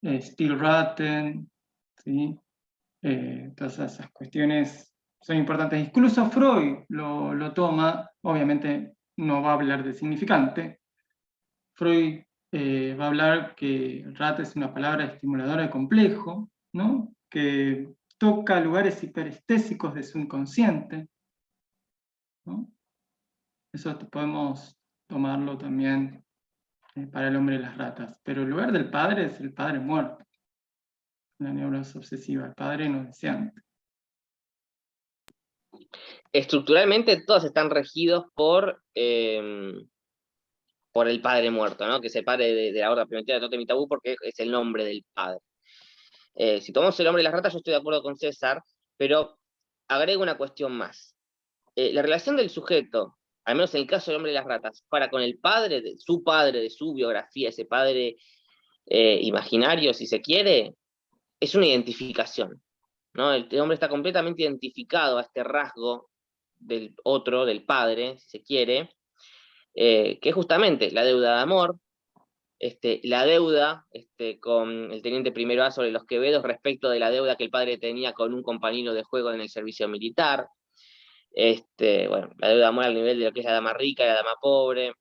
Stilraten, ¿sí? Todas esas cuestiones son importantes. Incluso Freud lo toma, obviamente no va a hablar de significante. Freud va a hablar que rat es una palabra estimuladora de complejo, ¿no? Que toca lugares hiperestésicos de su inconsciente, ¿no? Eso podemos tomarlo también para el hombre y las ratas. Pero el lugar del padre es el padre muerto. la neurosis obsesiva, el padre no deseante. Estructuralmente todos están regidos por el padre muerto, ¿no? Que es el padre de la horda primitiva de Totem y Tabú, porque es el nombre del padre. Si tomamos el hombre y las ratas, yo estoy de acuerdo con César, pero agrego una cuestión más. La relación del sujeto, al menos en el caso del hombre y las ratas, para con el padre, de su biografía, ese padre imaginario, si se quiere, es una identificación, ¿no? El hombre está completamente identificado a este rasgo del otro, del padre, si se quiere, que es justamente la deuda de amor, la deuda con el teniente primero A sobre los Quevedos respecto de la deuda que el padre tenía con un compañero de juego en el servicio militar, bueno, la deuda de amor al nivel de lo que es la dama rica y la dama pobre,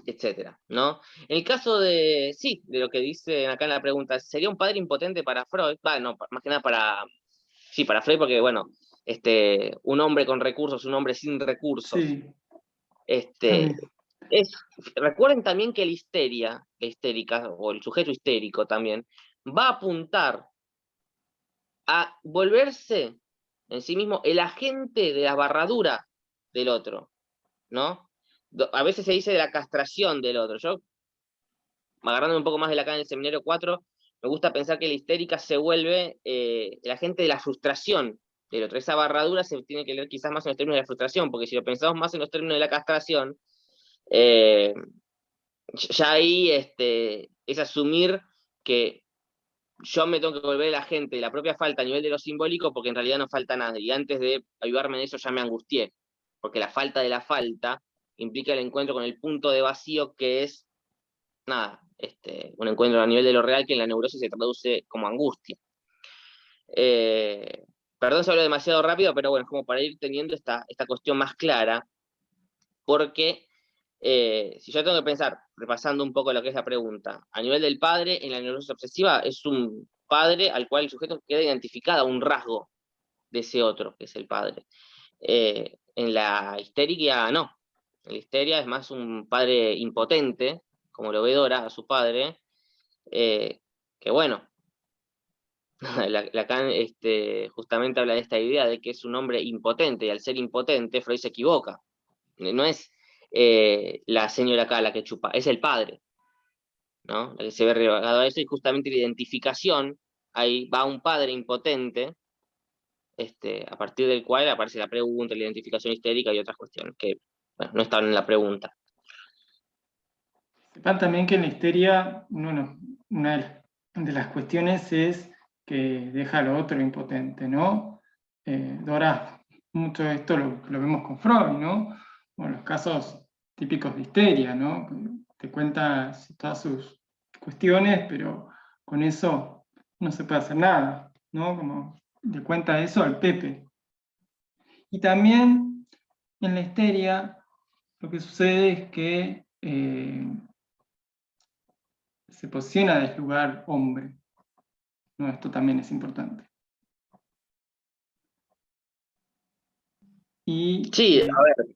etcétera, ¿no? En el caso de lo que dice acá en la pregunta, ¿sería un padre impotente para Freud? No, más que nada para Freud, porque, bueno, un hombre con recursos, un hombre sin recursos, Sí, recuerden también que la histérica, o el sujeto histérico también, va a apuntar a volverse en sí mismo el agente de la barradura del otro, ¿no? A veces se dice de la castración del otro. Yo, agarrando un poco más de la acá en el seminario 4, me gusta pensar que la histérica se vuelve el agente de la frustración del otro. Esa barradura se tiene que leer quizás más en los términos de la frustración, porque si lo pensamos más en los términos de la castración, ya ahí es asumir que yo me tengo que volver la gente de la propia falta a nivel de lo simbólico, porque en realidad no falta nada, y antes de ayudarme en eso ya me angustié, porque la falta de la falta implica el encuentro con el punto de vacío, que es, nada, un encuentro a nivel de lo real que en la neurosis se traduce como angustia. Perdón si hablo demasiado rápido, pero bueno, es como para ir teniendo esta cuestión más clara, porque si yo tengo que pensar, repasando un poco lo que es la pregunta, a nivel del padre, en la neurosis obsesiva es un padre al cual el sujeto queda identificado, un rasgo de ese otro, que es el padre. En la histeria no. En la histeria es más un padre impotente, como lo ve Dora a su padre, que bueno, Lacan justamente habla de esta idea de que es un hombre impotente, y al ser impotente, Freud se equivoca. No es la señora acá la que chupa, es el padre, ¿no? La que se ve rebagado a eso, y justamente la identificación, ahí va un padre impotente, a partir del cual aparece la pregunta, la identificación histérica y otras cuestiones que, bueno, no estaban en la pregunta. Sepan también que en la histeria, una de las cuestiones es que deja al otro impotente, ¿no? Dora, mucho de esto lo vemos con Freud, ¿no? Bueno, los casos típicos de histeria, ¿no? Te cuenta todas sus cuestiones, pero con eso no se puede hacer nada, ¿no? Como le cuenta eso al Pepe. Y también en la histeria lo que sucede es que se posiciona desde el lugar hombre. ¿No? Esto también es importante. Sí, a ver,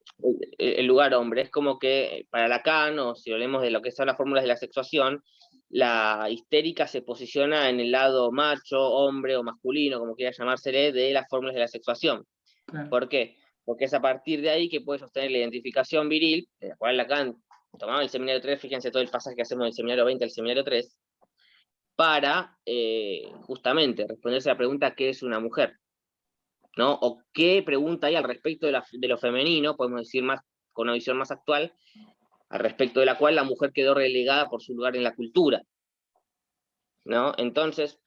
el lugar hombre, es como que para Lacan, o si hablemos de lo que son las fórmulas de la sexuación, la histérica se posiciona en el lado macho, hombre o masculino, como quiera llamársele, de las fórmulas de la sexuación. Claro. ¿Por qué? Porque es a partir de ahí que puede sostener la identificación viril, de la cual Lacan tomaba el seminario 3, fíjense todo el pasaje que hacemos del seminario 20 al seminario 3, para justamente responderse a la pregunta ¿qué es una mujer? ¿No? O qué pregunta hay al respecto de lo femenino, podemos decir más con una visión más actual, al respecto de la cual la mujer quedó relegada por su lugar en la cultura, ¿no? Entonces,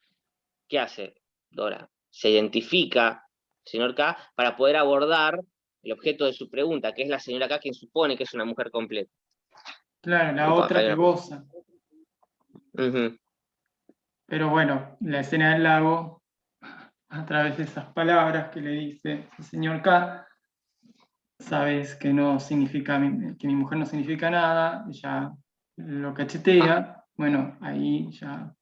¿qué hace Dora? Se identifica, señor K, para poder abordar el objeto de su pregunta, que es la señora K, quien supone que es una mujer completa. Claro, la otra que goza. Pero bueno, la escena del lago, a través de esas palabras que le dice el señor K, sabes que no significa, que mi mujer no significa nada, ella lo cachetea, bueno, ahí ya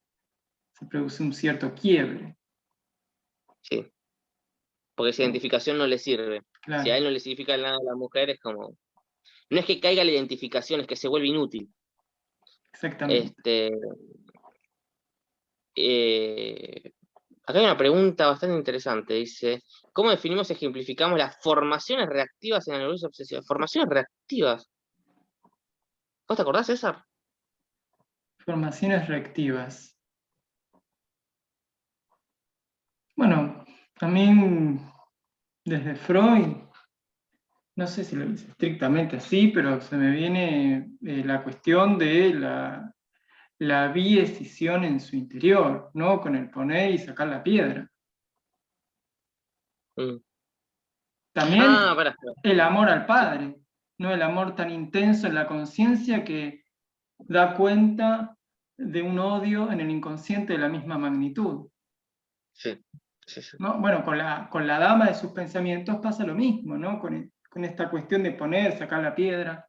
se produce un cierto quiebre. Sí, porque esa identificación no le sirve. Claro. Si a él no le significa nada a la mujer, es como... No es que caiga la identificación, es que se vuelve inútil. Exactamente. acá hay una pregunta bastante interesante, dice, ¿cómo definimos y ejemplificamos las formaciones reactivas en la neurosis obsesiva? Formaciones reactivas. ¿Vos te acordás, César? Formaciones reactivas. Bueno, también desde Freud, no sé si lo dice estrictamente así, pero se me viene la cuestión de la biescisión en su interior, ¿no? Con el poner y sacar la piedra. Mm. También Pará. el amor al padre, no el amor tan intenso en la conciencia que da cuenta de un odio en el inconsciente de la misma magnitud. Sí. ¿No? Bueno, con la dama de sus pensamientos pasa lo mismo, ¿no? Con esta cuestión de poner, sacar la piedra.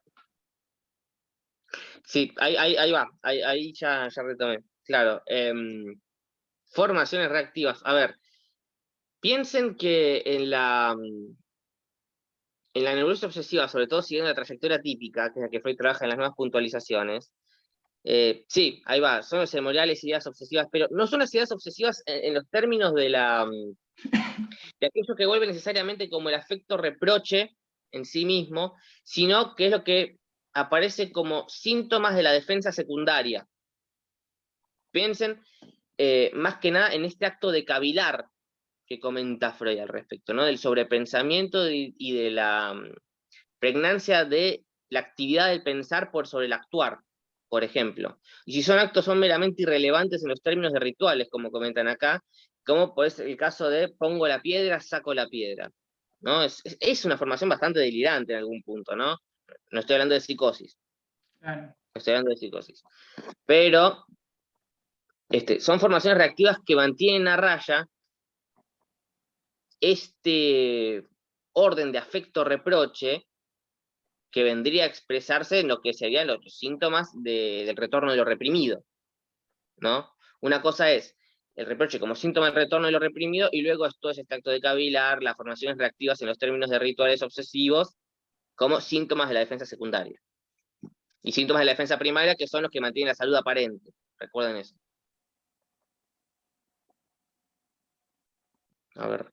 Sí, ahí va, ahí ya retomé. Claro, formaciones reactivas. A ver, piensen que en la neurosis obsesiva, sobre todo siguiendo la trayectoria típica, que es la que Freud trabaja en las nuevas puntualizaciones, sí, ahí va, son los memoriales, ideas obsesivas, pero no son las ideas obsesivas en los términos de aquello que vuelve necesariamente como el afecto reproche en sí mismo, sino que es lo que aparece como síntomas de la defensa secundaria. Piensen más que nada en este acto de cavilar que comenta Freud al respecto, ¿no? Del sobrepensamiento y de la pregnancia de la actividad del pensar por sobre el actuar, por ejemplo. Y si son actos son meramente irrelevantes en los términos de rituales, como comentan acá, como pues el caso de pongo la piedra, saco la piedra, ¿no? Es una formación bastante delirante en algún punto, ¿no? No estoy hablando de psicosis. Claro. Estoy hablando de psicosis. Pero son formaciones reactivas que mantienen a raya este orden de afecto-reproche que vendría a expresarse en lo que serían los síntomas del retorno de lo reprimido, ¿no? Una cosa es el reproche como síntoma del retorno de lo reprimido, y luego todo este acto de cavilar, las formaciones reactivas en los términos de rituales obsesivos, como síntomas de la defensa secundaria. Y síntomas de la defensa primaria, que son los que mantienen la salud aparente. Recuerden eso. A ver.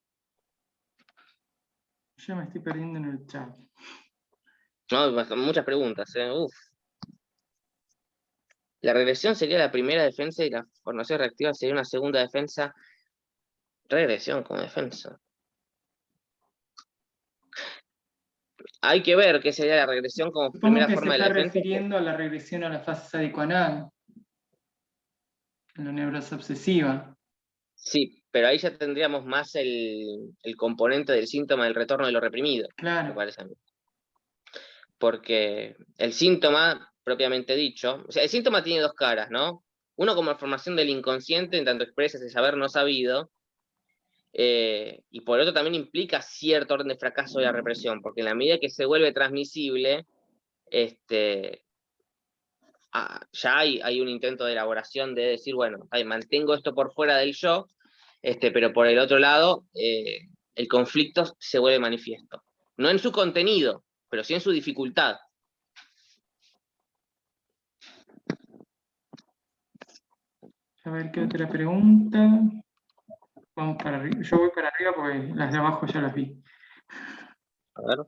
Ya me estoy perdiendo en el chat. No, muchas preguntas, Uf. La regresión sería la primera defensa y la formación reactiva sería una segunda defensa. Regresión como defensa. Hay que ver qué sería la regresión como Supongo primera que se forma de la está defensa. refiriendo a la regresión a la fase sádico-anal, en la neurosis obsesiva. Sí, pero ahí ya tendríamos más el componente del síntoma del retorno de lo reprimido, me Claro. parece a mí. Porque el síntoma, propiamente dicho, o sea, el síntoma tiene dos caras, ¿no? Uno como formación del inconsciente, en tanto expresa ese saber no sabido, y por otro también implica cierto orden de fracaso de la represión, porque en la medida que se vuelve transmisible, ya hay un intento de elaboración de decir, bueno, mantengo esto por fuera del yo, pero por el otro lado, el conflicto se vuelve manifiesto. No en su contenido, pero sí en su dificultad. A ver qué otra pregunta. Vamos para arriba. Yo voy para arriba porque las de abajo ya las vi. A ver.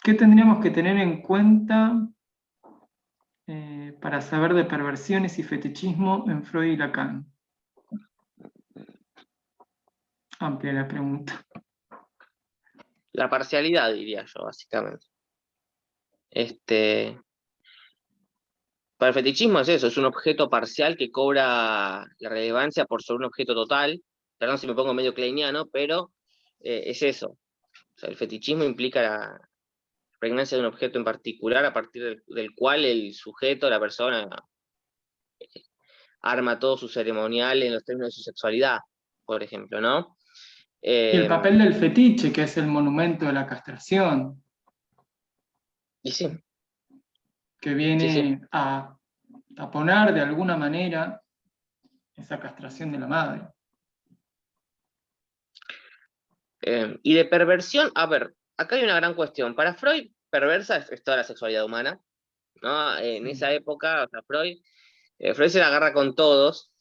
¿Qué tendríamos que tener en cuenta para saber de perversiones y fetichismo en Freud y Lacan? Amplia la pregunta. La parcialidad, diría yo, básicamente. Para el fetichismo es eso, es un objeto parcial que cobra la relevancia por sobre un objeto total. Perdón si me pongo medio kleiniano, pero es eso. O sea, el fetichismo implica la pregnancia de un objeto en particular a partir del cual el sujeto, la persona, arma todo su ceremonial en los términos de su sexualidad, por ejemplo, ¿no? Y el papel del fetiche, que es el monumento de la castración. Y sí. Que viene Sí. a taponar de alguna manera esa castración de la madre. Y de perversión, a ver, acá hay una gran cuestión. Para Freud, perversa es toda la sexualidad humana, ¿no? En esa época, o sea, Freud se la agarra con todos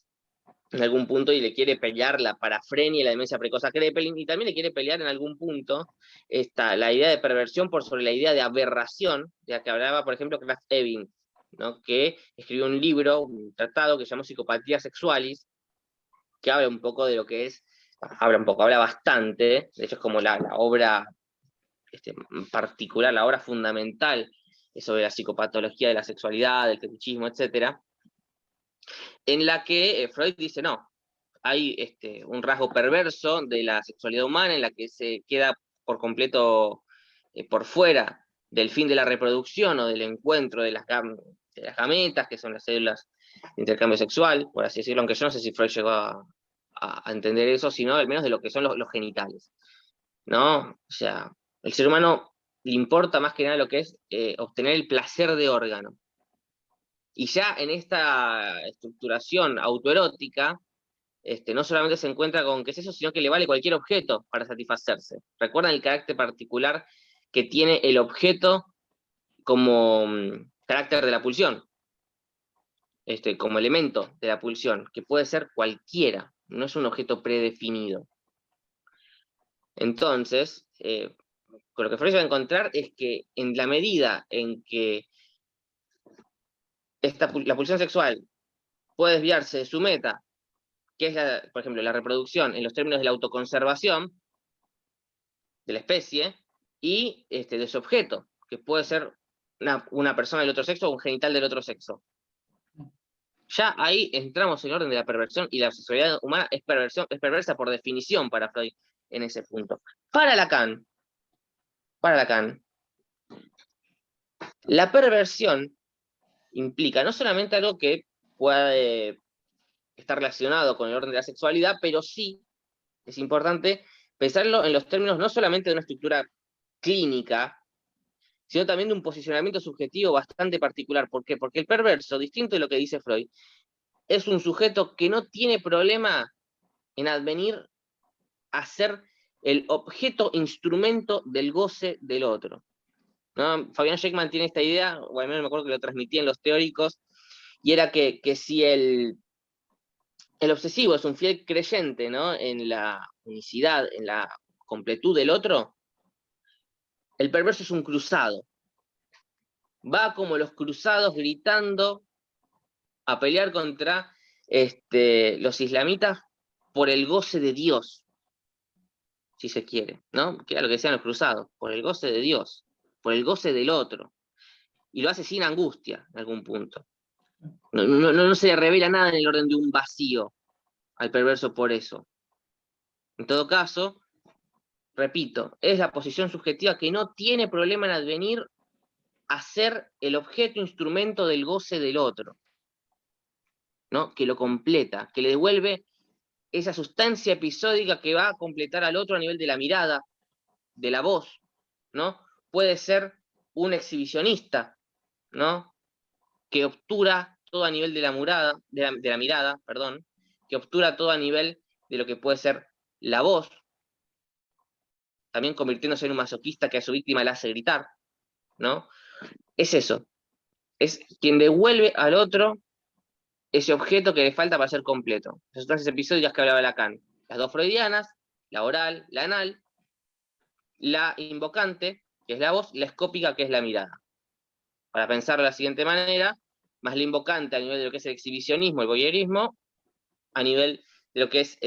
en algún punto y le quiere pelear la parafrenia y la demencia precoz a Kraepelin, y también le quiere pelear en algún punto la idea de perversión por sobre la idea de aberración, de la que hablaba, por ejemplo, Krafft-Ebing, ¿no? Que escribió un libro, un tratado que se llamó Psicopatía Sexualis, que habla un poco de lo que es, habla bastante, de hecho es como la obra particular, la obra fundamental sobre la psicopatología de la sexualidad, del fetichismo, etcétera, en la que Freud dice, no, hay un rasgo perverso de la sexualidad humana en la que se queda por completo por fuera del fin de la reproducción o del encuentro de las gametas, que son las células de intercambio sexual, por así decirlo, aunque yo no sé si Freud llegó a entender eso, sino al menos de lo que son los genitales, ¿no? O sea, el ser humano le importa más que nada lo que es obtener el placer de órgano. Y ya en esta estructuración autoerótica, no solamente se encuentra con qué es eso, sino que le vale cualquier objeto para satisfacerse. ¿Recuerdan el carácter particular que tiene el objeto como carácter de la pulsión? Como elemento de la pulsión, que puede ser cualquiera, no es un objeto predefinido. Entonces, con lo que Freud va a encontrar es que en la medida en que la pulsión sexual puede desviarse de su meta, que es, por ejemplo, la reproducción en los términos de la autoconservación de la especie, y de su objeto, que puede ser una persona del otro sexo o un genital del otro sexo. Ya ahí entramos en el orden de la perversión, y la sexualidad humana es perversa por definición para Freud en ese punto. Para Lacan, la perversión implica no solamente algo que puede estar relacionado con el orden de la sexualidad, pero sí es importante pensarlo en los términos no solamente de una estructura clínica, sino también de un posicionamiento subjetivo bastante particular. ¿Por qué? Porque el perverso, distinto de lo que dice Freud, es un sujeto que no tiene problema en advenir a ser el objeto instrumento del goce del otro, ¿no? Fabián Sheckman tiene esta idea, o al menos me acuerdo que lo transmitían los teóricos, y era que si el obsesivo es un fiel creyente, ¿no?, en la unicidad, en la completud del otro, el perverso es un cruzado. Va como los cruzados gritando a pelear contra los islamitas por el goce de Dios, si se quiere, ¿no? Que era lo que decían los cruzados, por el goce de Dios, por el goce del otro. Y lo hace sin angustia, en algún punto. No se le revela nada en el orden de un vacío al perverso por eso. En todo caso, repito, es la posición subjetiva que no tiene problema en advenir a ser el objeto instrumento del goce del otro, ¿no? Que lo completa, que le devuelve esa sustancia episódica que va a completar al otro a nivel de la mirada, de la voz, ¿no? Puede ser un exhibicionista, ¿no?, que obtura todo a nivel de la mirada, perdón, que obtura todo a nivel de lo que puede ser la voz, también convirtiéndose en un masoquista que a su víctima le hace gritar, ¿no? Es eso, es quien devuelve al otro ese objeto que le falta para ser completo. Esas sustancias episódicas que hablaba Lacan, las dos freudianas, la oral, la anal, la invocante, que es la voz, y la escópica, que es la mirada. Para pensarlo de la siguiente manera, más la invocante a nivel de lo que es el exhibicionismo, el voyeurismo, a nivel de lo que es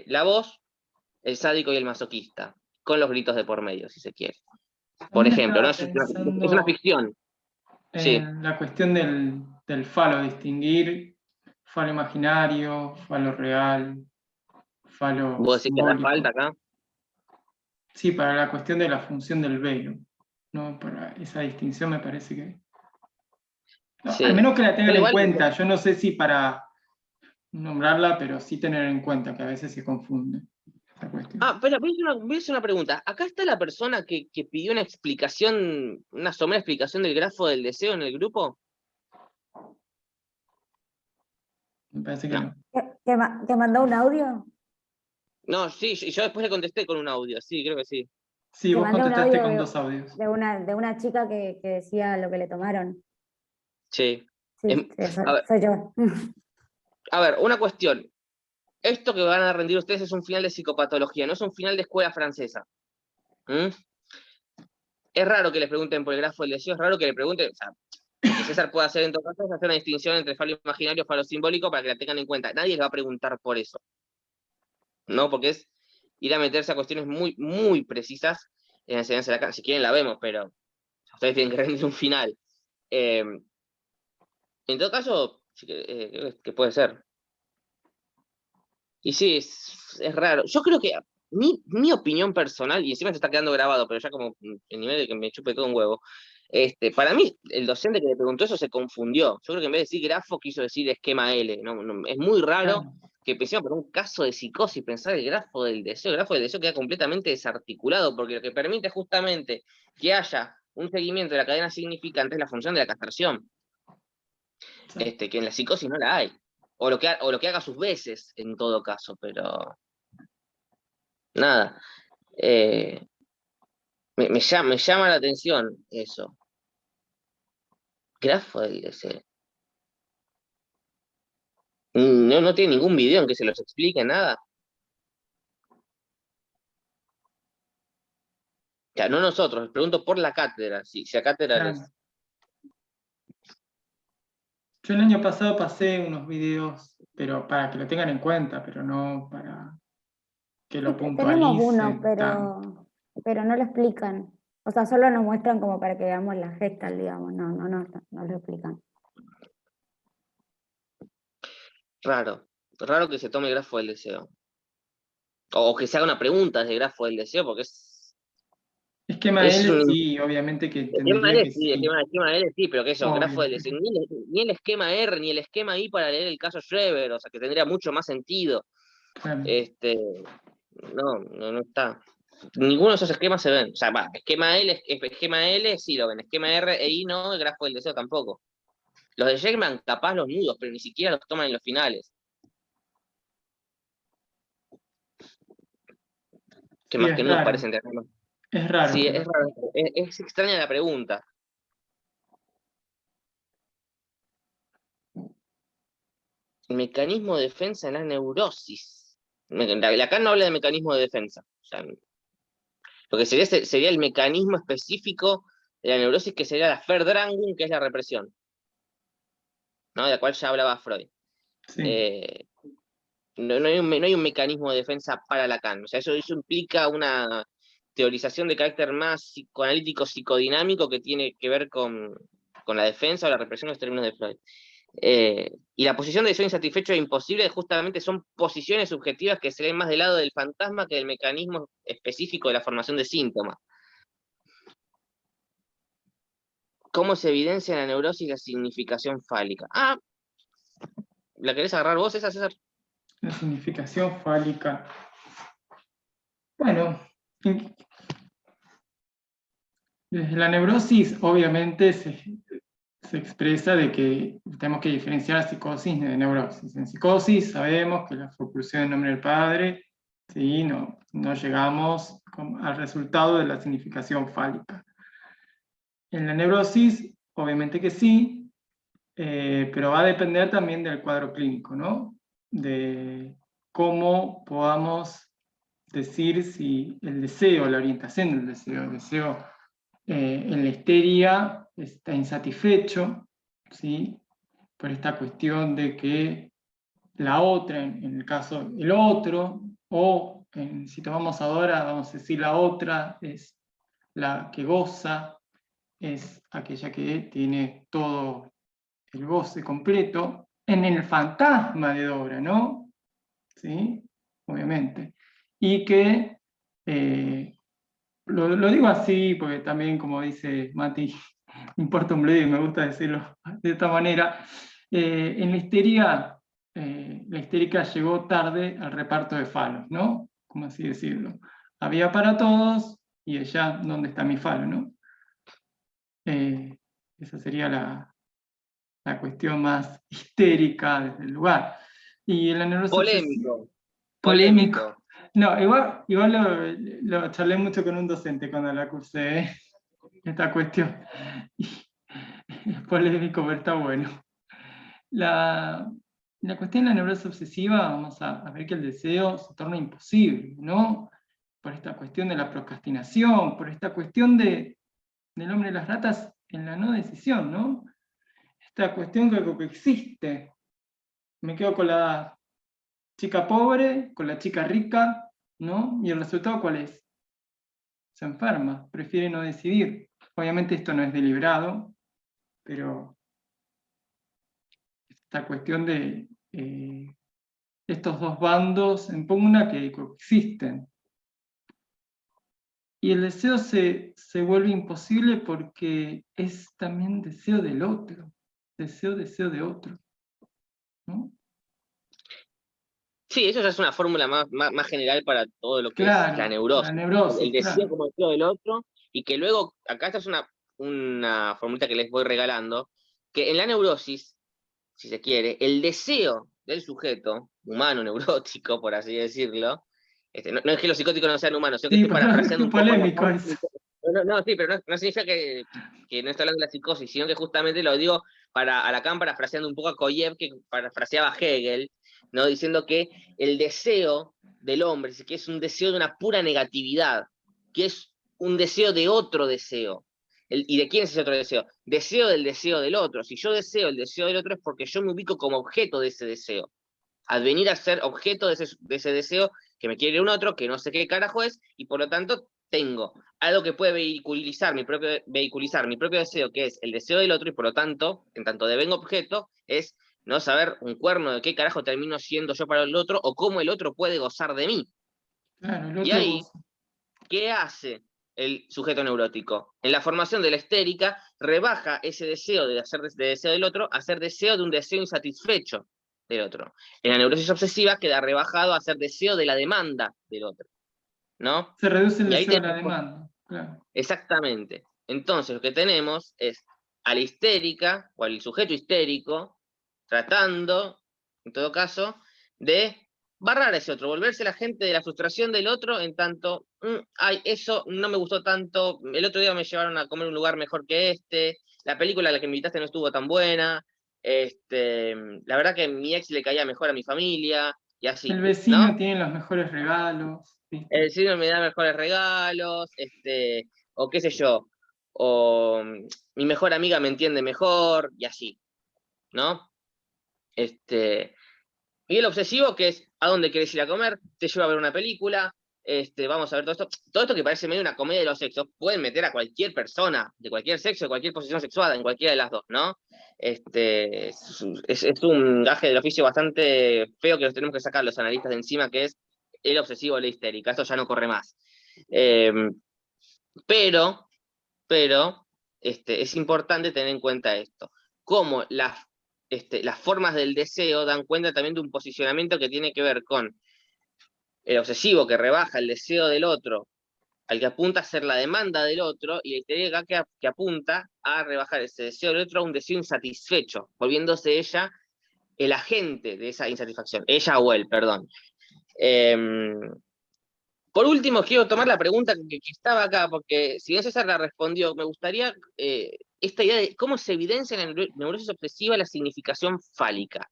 la voz, el sádico y el masoquista, con los gritos de por medio, si se quiere. Por También ejemplo, ¿no? estaba Es una ficción. Sí. la cuestión del falo, distinguir falo imaginario, falo real, falo ¿Vos decís que da simbólico. falta acá? Sí, para la cuestión de la función del velo, ¿no? Para esa distinción me parece que... No, Sí. al menos que la tengan Pero en igual, cuenta, yo no sé si para nombrarla, pero sí tener en cuenta que a veces se confunde esta cuestión. pero voy a hacer una pregunta. Acá está la persona que pidió una explicación, una somera explicación del grafo del deseo en el grupo. Me parece que no. ¿Te mandó un audio? No, sí, yo después le contesté con un audio, sí, creo que sí. Sí, Te vos mandé un contestaste audio con 2 audios. de una chica que decía lo que le tomaron. Sí. Sí, A ver, soy yo. a ver, una cuestión. Esto que van a rendir ustedes es un final de psicopatología, no es un final de escuela francesa. ¿Mm? Es raro que les pregunten por el grafo del deseo, es raro que le pregunten, o sea, lo que César puede hacer en todo caso es hacer una distinción entre falo imaginario y falo simbólico para que la tengan en cuenta. Nadie les va a preguntar por eso, ¿no? Porque es ir a meterse a cuestiones muy, muy precisas en la enseñanza de Lacan. Si quieren la vemos, pero ustedes tienen que rendir un final. En todo caso, sí que puede ser. Y sí, es raro. Yo creo que mi opinión personal, y encima se está quedando grabado, pero ya como el nivel de que me chupe todo un huevo, para mí el docente que le preguntó eso se confundió. Yo creo que en vez de decir grafo quiso decir esquema L. Es muy raro Claro. que pensemos por un caso de psicosis pensar el grafo del deseo. El grafo del deseo queda completamente desarticulado, porque lo que permite justamente que haya un seguimiento de la cadena significante es la función de la castración, Sí. que en la psicosis no la hay. O lo que haga sus veces, en todo caso, pero nada. Me llama la atención eso. Grafo del deseo. No tiene ningún video en que se los explique nada. O sea, no nosotros, les pregunto por la cátedra, si la cátedra Claro. les... Yo el año pasado pasé unos videos, pero para que lo tengan en cuenta, pero no para que lo Tenemos uno, puntualicen tanto. pero no lo explican. O sea, solo nos muestran como para que veamos la gesta, digamos. No lo explican. Raro que se tome el grafo del deseo. O que se haga una pregunta de grafo del deseo, porque Esquema es L un... sí, obviamente que Esquema entendería L que sí, sí, esquema L sí, pero que eso, grafo obvio. del deseo, ni el esquema R, ni el esquema I para leer el caso Schreber, o sea, que tendría mucho más sentido. Claro. No está. Ninguno de esos esquemas se ven. O sea, esquema L sí lo ven. Esquema R e I no, el grafo del deseo tampoco. Los de Jackman capaz los nudos, pero ni siquiera los toman en los finales. ¿Qué Sí, más que es nudos raro. parecen tener? Es raro Sí, que es raro. Es extraña la pregunta. El mecanismo de defensa en la neurosis. Acá no habla de mecanismo de defensa. O sea, lo que sería el mecanismo específico de la neurosis, que sería la Verdrängung, que es la represión, ¿no? De la cual ya hablaba Freud. sí. No hay un mecanismo de defensa para Lacan. O sea, eso implica una teorización de carácter más psicoanalítico, psicodinámico, que tiene que ver con la defensa o la represión en los términos de Freud. Y la posición de deseo insatisfecho e imposible justamente son posiciones subjetivas que se ven más del lado del fantasma que del mecanismo específico de la formación de síntomas. ¿Cómo se evidencia en la neurosis la significación fálica? Ah, ¿la querés agarrar vos esa, César? La significación fálica. Bueno, desde la neurosis obviamente se expresa de que tenemos que diferenciar psicosis de neurosis. En psicosis sabemos que la forclusión en nombre del padre, ¿sí? no llegamos al resultado de la significación fálica. En la neurosis, obviamente que sí, pero va a depender también del cuadro clínico, ¿no? De cómo podamos decir si el deseo, la orientación del deseo en la histeria está insatisfecho, ¿sí? Por esta cuestión de que la otra, en el caso el otro, o si tomamos ahora, vamos a decir la otra, es la que goza, es aquella que tiene todo el goce completo, en el fantasma de Dobra, ¿no? ¿Sí? Obviamente. Y que lo digo así porque también, como dice Mati, me importa un bledo y me gusta decirlo de esta manera. En la histérica llegó tarde al reparto de falos, ¿no? Como así decirlo. Había para todos y ella, ¿dónde está mi falo, no? Esa sería la cuestión más histérica desde el lugar. Y en la neurosis polémico. No, igual lo charlé mucho con un docente cuando la cursé, esta cuestión. Y polémico, pero está bueno. La cuestión de la neurosis obsesiva, vamos a ver que el deseo se torna imposible, ¿no? Por esta cuestión de la procrastinación, por esta cuestión del hombre de las ratas en la no decisión, ¿no? Esta cuestión que existe. Me quedo con la chica pobre, con la chica rica, ¿no? Y el resultado, ¿cuál es? Se enferma, prefiere no decidir. Obviamente esto no es deliberado, pero esta cuestión de estos dos bandos en pugna que coexisten. Y el deseo se vuelve imposible porque es también deseo del otro, deseo de otro, ¿no? Sí, eso ya es una fórmula más general para todo lo que es la Claro, neurosis. la neurosis, El deseo claro. como deseo del otro, y que luego, acá esta es una formulita que les voy regalando, que en la neurosis, si se quiere, el deseo del sujeto, humano neurótico, por así decirlo, no es que los psicóticos no sean humanos, sino que Sí, estoy parafraseando un poco la polémico forma. eso. No, sí, pero no significa que no estoy hablando de la psicosis, sino que justamente lo digo a Lacan parafraseando un poco a Koyev, que parafraseaba a Hegel, ¿no? Diciendo que el deseo del hombre, que es un deseo de una pura negatividad, que es un deseo de otro deseo. ¿Y de quién es ese otro deseo? Deseo del otro. Si yo deseo el deseo del otro es porque yo me ubico como objeto de ese deseo. Advenir a ser objeto de ese deseo que me quiere un otro, que no sé qué carajo es, y por lo tanto tengo algo que puede vehiculizar mi propio deseo, que es el deseo del otro, y por lo tanto, en tanto devengo objeto, es no saber un cuerno de qué carajo termino siendo yo para el otro, o cómo el otro puede gozar de mí. Claro, el Y otro ahí, goza. ¿qué hace el sujeto neurótico? En la formación de la histérica, rebaja ese deseo de hacer de deseo del otro a ser deseo de un deseo insatisfecho del otro. En la neurosis obsesiva queda rebajado a ser deseo de la demanda del otro, ¿no? Se reduce el Y ahí deseo de la tenemos, demanda, claro. exactamente. Entonces lo que tenemos es a la histérica, o al sujeto histérico, tratando, en todo caso, de barrar a ese otro, volverse la gente de la frustración del otro, en tanto, ay, eso no me gustó tanto, el otro día me llevaron a comer un lugar mejor que este, la película a la que me invitaste no estuvo tan buena, la verdad que mi ex le caía mejor a mi familia, y así, El vecino ¿no? tiene los mejores regalos, ¿viste? El vecino me da mejores regalos, o qué sé yo, o mi mejor amiga me entiende mejor, y así, ¿no? Y el obsesivo, que es a dónde querés ir a comer, te lleva a ver una película, vamos a ver todo esto que parece medio una comedia de los sexos, pueden meter a cualquier persona, de cualquier sexo, de cualquier posición sexual, en cualquiera de las dos, ¿no? Es un gaje del oficio bastante feo que nos tenemos que sacar los analistas de encima, que es el obsesivo o la histérica, esto ya no corre más. Pero es importante tener en cuenta esto, cómo las formas del deseo dan cuenta también de un posicionamiento que tiene que ver con el obsesivo que rebaja el deseo del otro, al que apunta a ser la demanda del otro, y la histérica que apunta a rebajar ese deseo del otro a un deseo insatisfecho, volviéndose ella el agente de esa insatisfacción, ella o él, perdón. Por último, quiero tomar la pregunta que estaba acá, porque si bien César la respondió, me gustaría esta idea de cómo se evidencia en la neurosis obsesiva la significación fálica.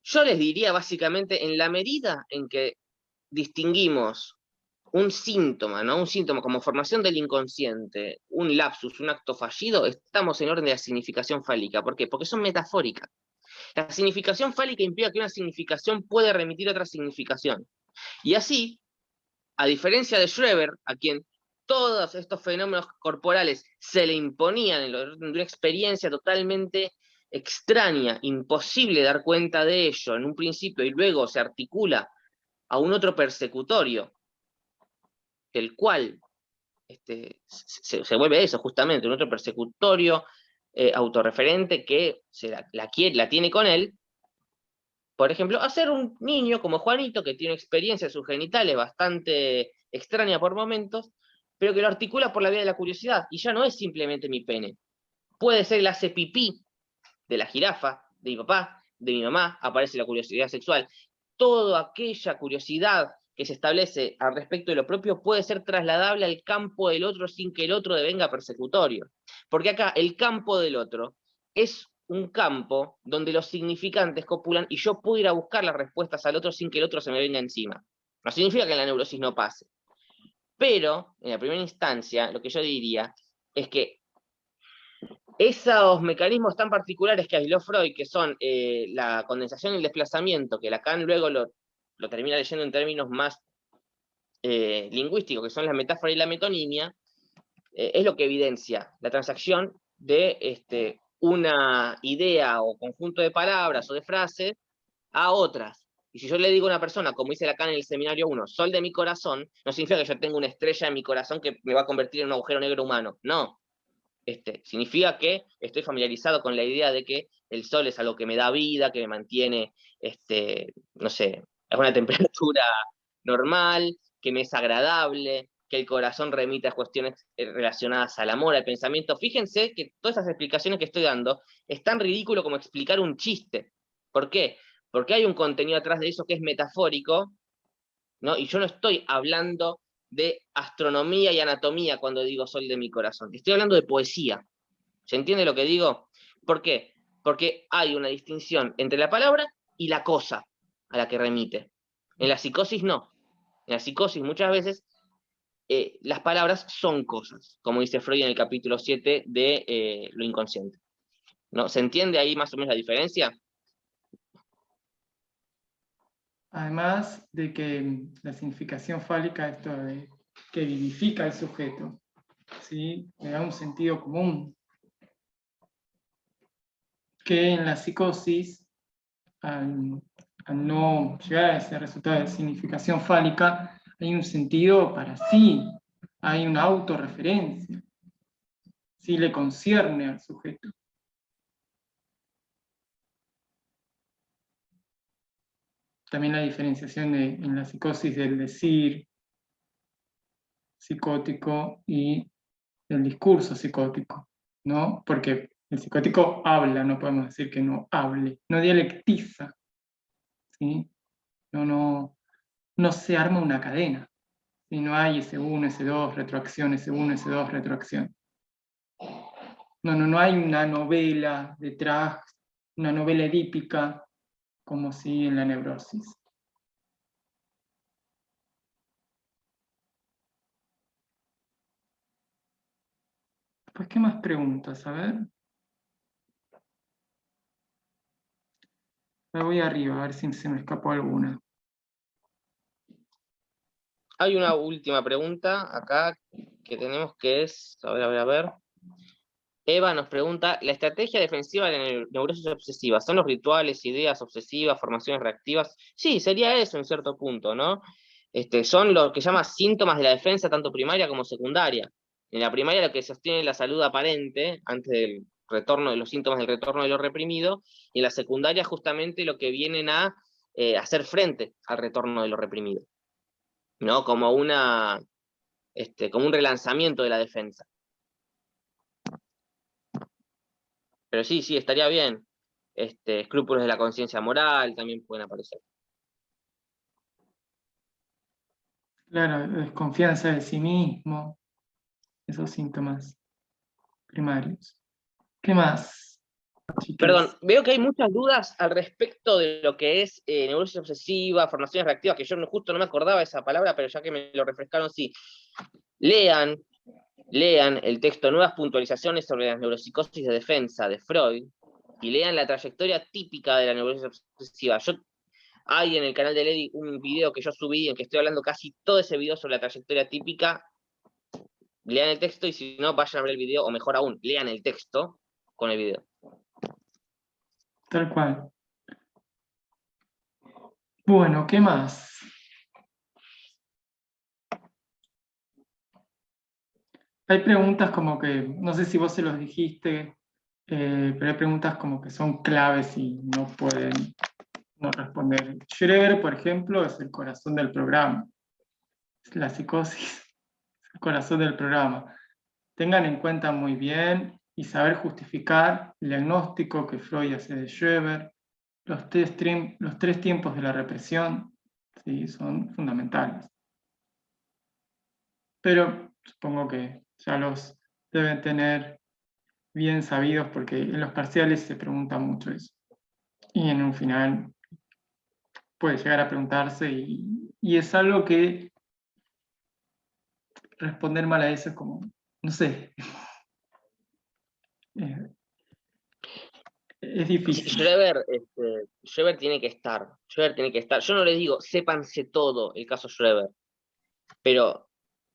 Yo les diría básicamente, en la medida en que distinguimos un síntoma, ¿no? Un síntoma como formación del inconsciente, un lapsus, un acto fallido, estamos en orden de la significación fálica. ¿Por qué? Porque son metafóricas. La significación fálica implica que una significación puede remitir a otra significación. Y así, a diferencia de Schreber, a quien todos estos fenómenos corporales se le imponían en una experiencia totalmente extraña, imposible dar cuenta de ello en un principio y luego se articula a un otro persecutorio, el cual se vuelve eso justamente, un otro persecutorio autorreferente que la tiene con él. Por ejemplo, hacer un niño como Juanito, que tiene experiencia en sus genitales bastante extraña por momentos, pero que lo articula por la vía de la curiosidad, y ya no es simplemente mi pene. Puede ser el hace pipí de la jirafa, de mi papá, de mi mamá, aparece la curiosidad sexual. Toda aquella curiosidad que se establece al respecto de lo propio puede ser trasladable al campo del otro sin que el otro devenga persecutorio. Porque acá el campo del otro es un campo donde los significantes copulan y yo puedo ir a buscar las respuestas al otro sin que el otro se me venga encima. No significa que en la neurosis no pase. Pero, en la primera instancia, lo que yo diría es que esos mecanismos tan particulares que aisló Freud, que son la condensación y el desplazamiento, que Lacan luego lo termina leyendo en términos más lingüísticos, que son la metáfora y la metonimia, es lo que evidencia la transacción de una idea o conjunto de palabras o de frases a otras. Y si yo le digo a una persona, como dice Lacan en el seminario 1, sol de mi corazón, no significa que yo tenga una estrella en mi corazón que me va a convertir en un agujero negro humano. No. Significa que estoy familiarizado con la idea de que el sol es algo que me da vida, que me mantiene, no sé, a una temperatura normal, que me es agradable, que el corazón remite a cuestiones relacionadas al amor, al pensamiento. Fíjense que todas esas explicaciones que estoy dando es tan ridículo como explicar un chiste. ¿Por qué? Porque hay un contenido atrás de eso que es metafórico, ¿no? Y yo no estoy hablando de astronomía y anatomía cuando digo sol de mi corazón. Estoy hablando de poesía. ¿Se entiende lo que digo? ¿Por qué? Porque hay una distinción entre la palabra y la cosa a la que remite. En la psicosis no. En la psicosis muchas veces las palabras son cosas, como dice Freud en el capítulo 7 de lo inconsciente. ¿No? ¿Se entiende ahí más o menos la diferencia? Además de que la significación fálica, esto de que vivifica al sujeto, ¿sí? Le da un sentido común, que en la psicosis, al no llegar a ese resultado de significación fálica, hay un sentido para sí, hay una autorreferencia, sí le concierne al sujeto. También la diferenciación en la psicosis del decir psicótico y del discurso psicótico, ¿no? Porque el psicótico habla, no podemos decir que no hable, no dialectiza, ¿sí? No se arma una cadena, ¿sí? No hay S1, S2, retroacción, S1, S2, retroacción. No hay una novela detrás, una novela edípica, como si en la neurosis. Pues, ¿qué más preguntas? A ver. Me voy arriba, a ver si se me escapó alguna. Hay una última pregunta acá que tenemos que es, a ver. Eva nos pregunta, ¿la estrategia defensiva de la neurosis obsesiva son los rituales, ideas obsesivas, formaciones reactivas? Sí, sería eso en cierto punto, ¿no? Son lo que llama síntomas de la defensa, tanto primaria como secundaria. En la primaria lo que sostiene la salud aparente, antes del retorno de los síntomas del retorno de lo reprimido, y en la secundaria justamente lo que vienen a hacer frente al retorno de lo reprimido, ¿no? Como un relanzamiento de la defensa. Pero sí, estaría bien. Escrúpulos de la conciencia moral también pueden aparecer. Claro, desconfianza de sí mismo, esos síntomas primarios. ¿Qué más, chiques? Perdón, veo que hay muchas dudas al respecto de lo que es neurosis obsesiva, formaciones reactivas, que yo justo no me acordaba de esa palabra, pero ya que me lo refrescaron, sí. Lean el texto Nuevas puntualizaciones sobre las neuropsicosis de defensa de Freud, y lean la trayectoria típica de la neurosis obsesiva. Hay en el canal de Ledi un video que yo subí en que estoy hablando casi todo ese video sobre la trayectoria típica. Lean el texto y si no, vayan a ver el video, o mejor aún, lean el texto con el video. Tal cual. Bueno, ¿qué más? Hay preguntas como que, no sé si vos se los dijiste, pero hay preguntas como que son claves y no pueden no responder. Schreber, por ejemplo, es el corazón del programa. La psicosis es el corazón del programa. Tengan en cuenta muy bien y saber justificar el diagnóstico que Freud hace de Schreber, los tres tiempos de la represión, ¿sí? Son fundamentales. Pero supongo que ya los deben tener bien sabidos, porque en los parciales se pregunta mucho eso. Y en un final puede llegar a preguntarse, y es algo que responder mal a eso es como, no sé, es difícil. Schreber tiene que estar. Schreber tiene que estar. Yo no les digo, sépanse todo el caso Schreber, pero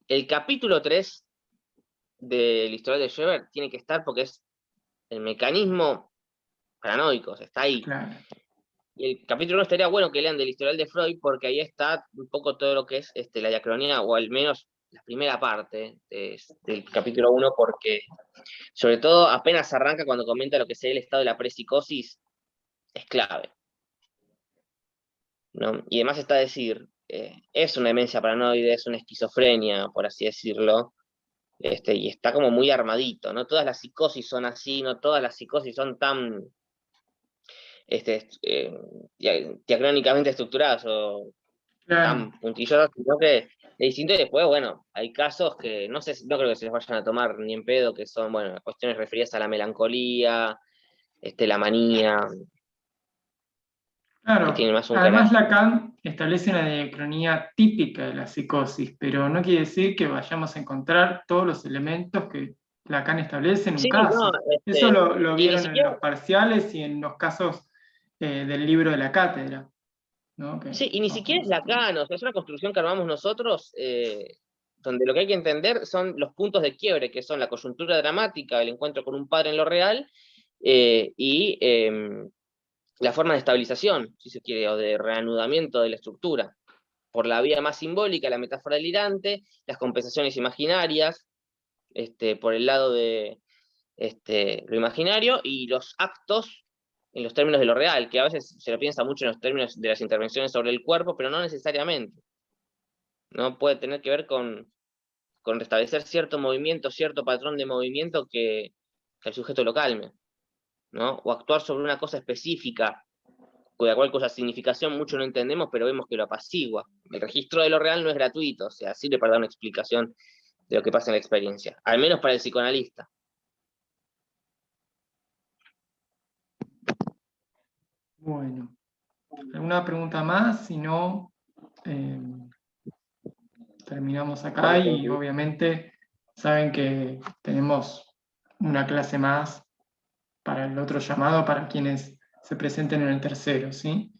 el capítulo 3 del historial de Schreber tiene que estar porque es el mecanismo paranoico, o sea, está ahí. Claro. Y el capítulo 1 estaría bueno que lean del historial de Freud, porque ahí está un poco todo lo que es la diacronía, o al menos la primera parte del capítulo 1, porque sobre todo apenas arranca cuando comenta lo que sería el estado de la prepsicosis, es clave, ¿no? Y además está decir, es una demencia paranoide, es una esquizofrenia, por así decirlo, y está como muy armadito, no todas las psicosis son así, no todas las psicosis son tan diacrónicamente estructuradas o Claro. tan puntillosas, sino que es distinto. Y después, bueno, hay casos que no sé, no creo que se les vayan a tomar ni en pedo, que son, bueno, cuestiones referidas a la melancolía, la manía, que Claro, tienen más un además carácter. Lacan establece una diacronía típica de la psicosis, pero no quiere decir que vayamos a encontrar todos los elementos que Lacan establece en un Sí, no, caso. Eso lo y ni vieron en siquiera, los parciales y en los casos del libro de la cátedra, ¿no? sí, y ni siquiera es Lacan, o sea, es una construcción que armamos nosotros, donde lo que hay que entender son los puntos de quiebre, que son la coyuntura dramática, el encuentro con un padre en lo real, y la forma de estabilización, si se quiere, o de reanudamiento de la estructura, por la vía más simbólica, la metáfora delirante, las compensaciones imaginarias, por el lado de lo imaginario, y los actos en los términos de lo real, que a veces se lo piensa mucho en los términos de las intervenciones sobre el cuerpo, pero no necesariamente. ¿No? Puede tener que ver con restablecer cierto movimiento, cierto patrón de movimiento que el sujeto lo calme, ¿no? O actuar sobre una cosa específica, cuya cual cosa significación mucho no entendemos, pero vemos que lo apacigua. El registro de lo real no es gratuito, o sea, sirve para dar una explicación de lo que pasa en la experiencia, al menos para el psicoanalista. Bueno, ¿alguna pregunta más? Si no, terminamos acá, y obviamente saben que tenemos una clase más para el otro llamado, para quienes se presenten en el tercero, ¿sí?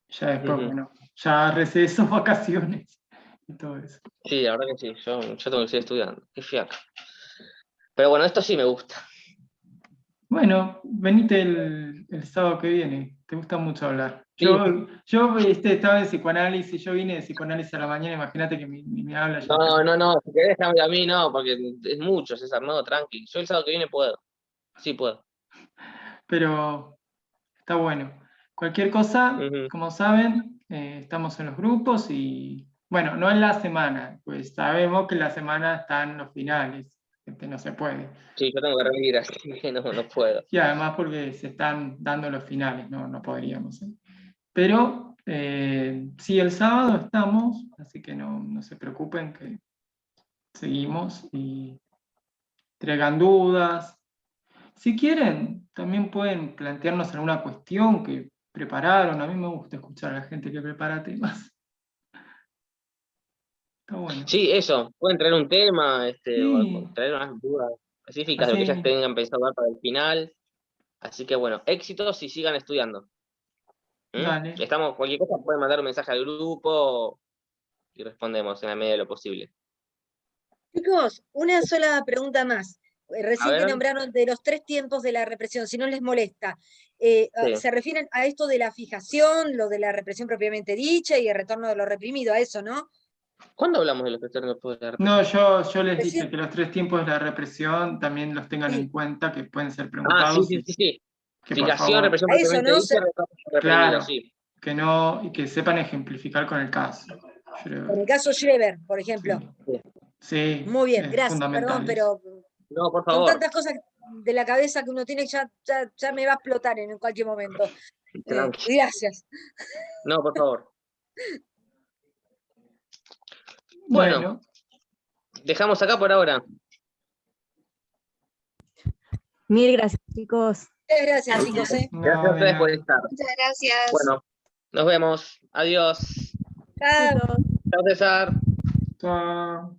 Ya después, bueno, ya receso, vacaciones y todo eso. Sí, la verdad que sí, yo tengo que seguir estudiando, qué fiaca. Pero bueno, esto sí me gusta. Bueno, venite el sábado que viene, te gusta mucho hablar. Sí. Yo estaba en psicoanálisis, yo vine de psicoanálisis a la mañana, imagínate que mi habla ya está. No, si querés déjame a mí, no, porque es mucho, César, no, tranqui. Yo el sábado que viene puedo, sí puedo. Pero está bueno. Cualquier cosa, como saben, estamos en los grupos y, bueno, no en la semana, pues sabemos que en la semana están los finales, no se puede. Sí, yo tengo que rendir, así que no puedo. Y además porque se están dando los finales, no podríamos. Pero sí, el sábado estamos, así que no se preocupen, que seguimos y traigan dudas. Si quieren, también pueden plantearnos alguna cuestión que prepararon. A mí me gusta escuchar a la gente que prepara temas. Está bueno. Sí, eso, pueden traer un tema, Sí. o traer unas dudas específicas de lo que ya Así, tengan pensado dar para el final. Así que bueno, éxitos y sigan estudiando. dale. Cualquier cosa pueden mandar un mensaje al grupo y respondemos en la medida de lo posible. Chicos, una sola pregunta más. Recién que ver. nombraron de los 3 tiempos de la represión, si no les molesta, Sí. se refieren a esto de la fijación, lo de la represión propiamente dicha y el retorno de lo reprimido, a eso, ¿no? ¿Cuándo hablamos de los externos después de la No, represión? yo les dije Recién, que los 3 tiempos de la represión también los tengan en sí, cuenta, que pueden ser Sí, preguntados, y sí. que por Fijación, favor, represión a eso, propiamente ¿no? dicha, reprimido, claro, sí. que no, y que sepan ejemplificar con el caso. En el caso Schreber, por ejemplo. Sí, Muy bien, es gracias, fundamental perdón, eso. pero No, por son favor. tantas cosas de la cabeza que uno tiene, ya me va a explotar en cualquier momento. Tranqui. Gracias. No, por favor. Bueno, Dejamos acá por ahora. Mil gracias, chicos. Muchas gracias, chicos. No, Gracias a de ustedes por nada. estar. Muchas gracias. Bueno, nos vemos. Adiós. Chao. Besitos. Chao, César. Chao.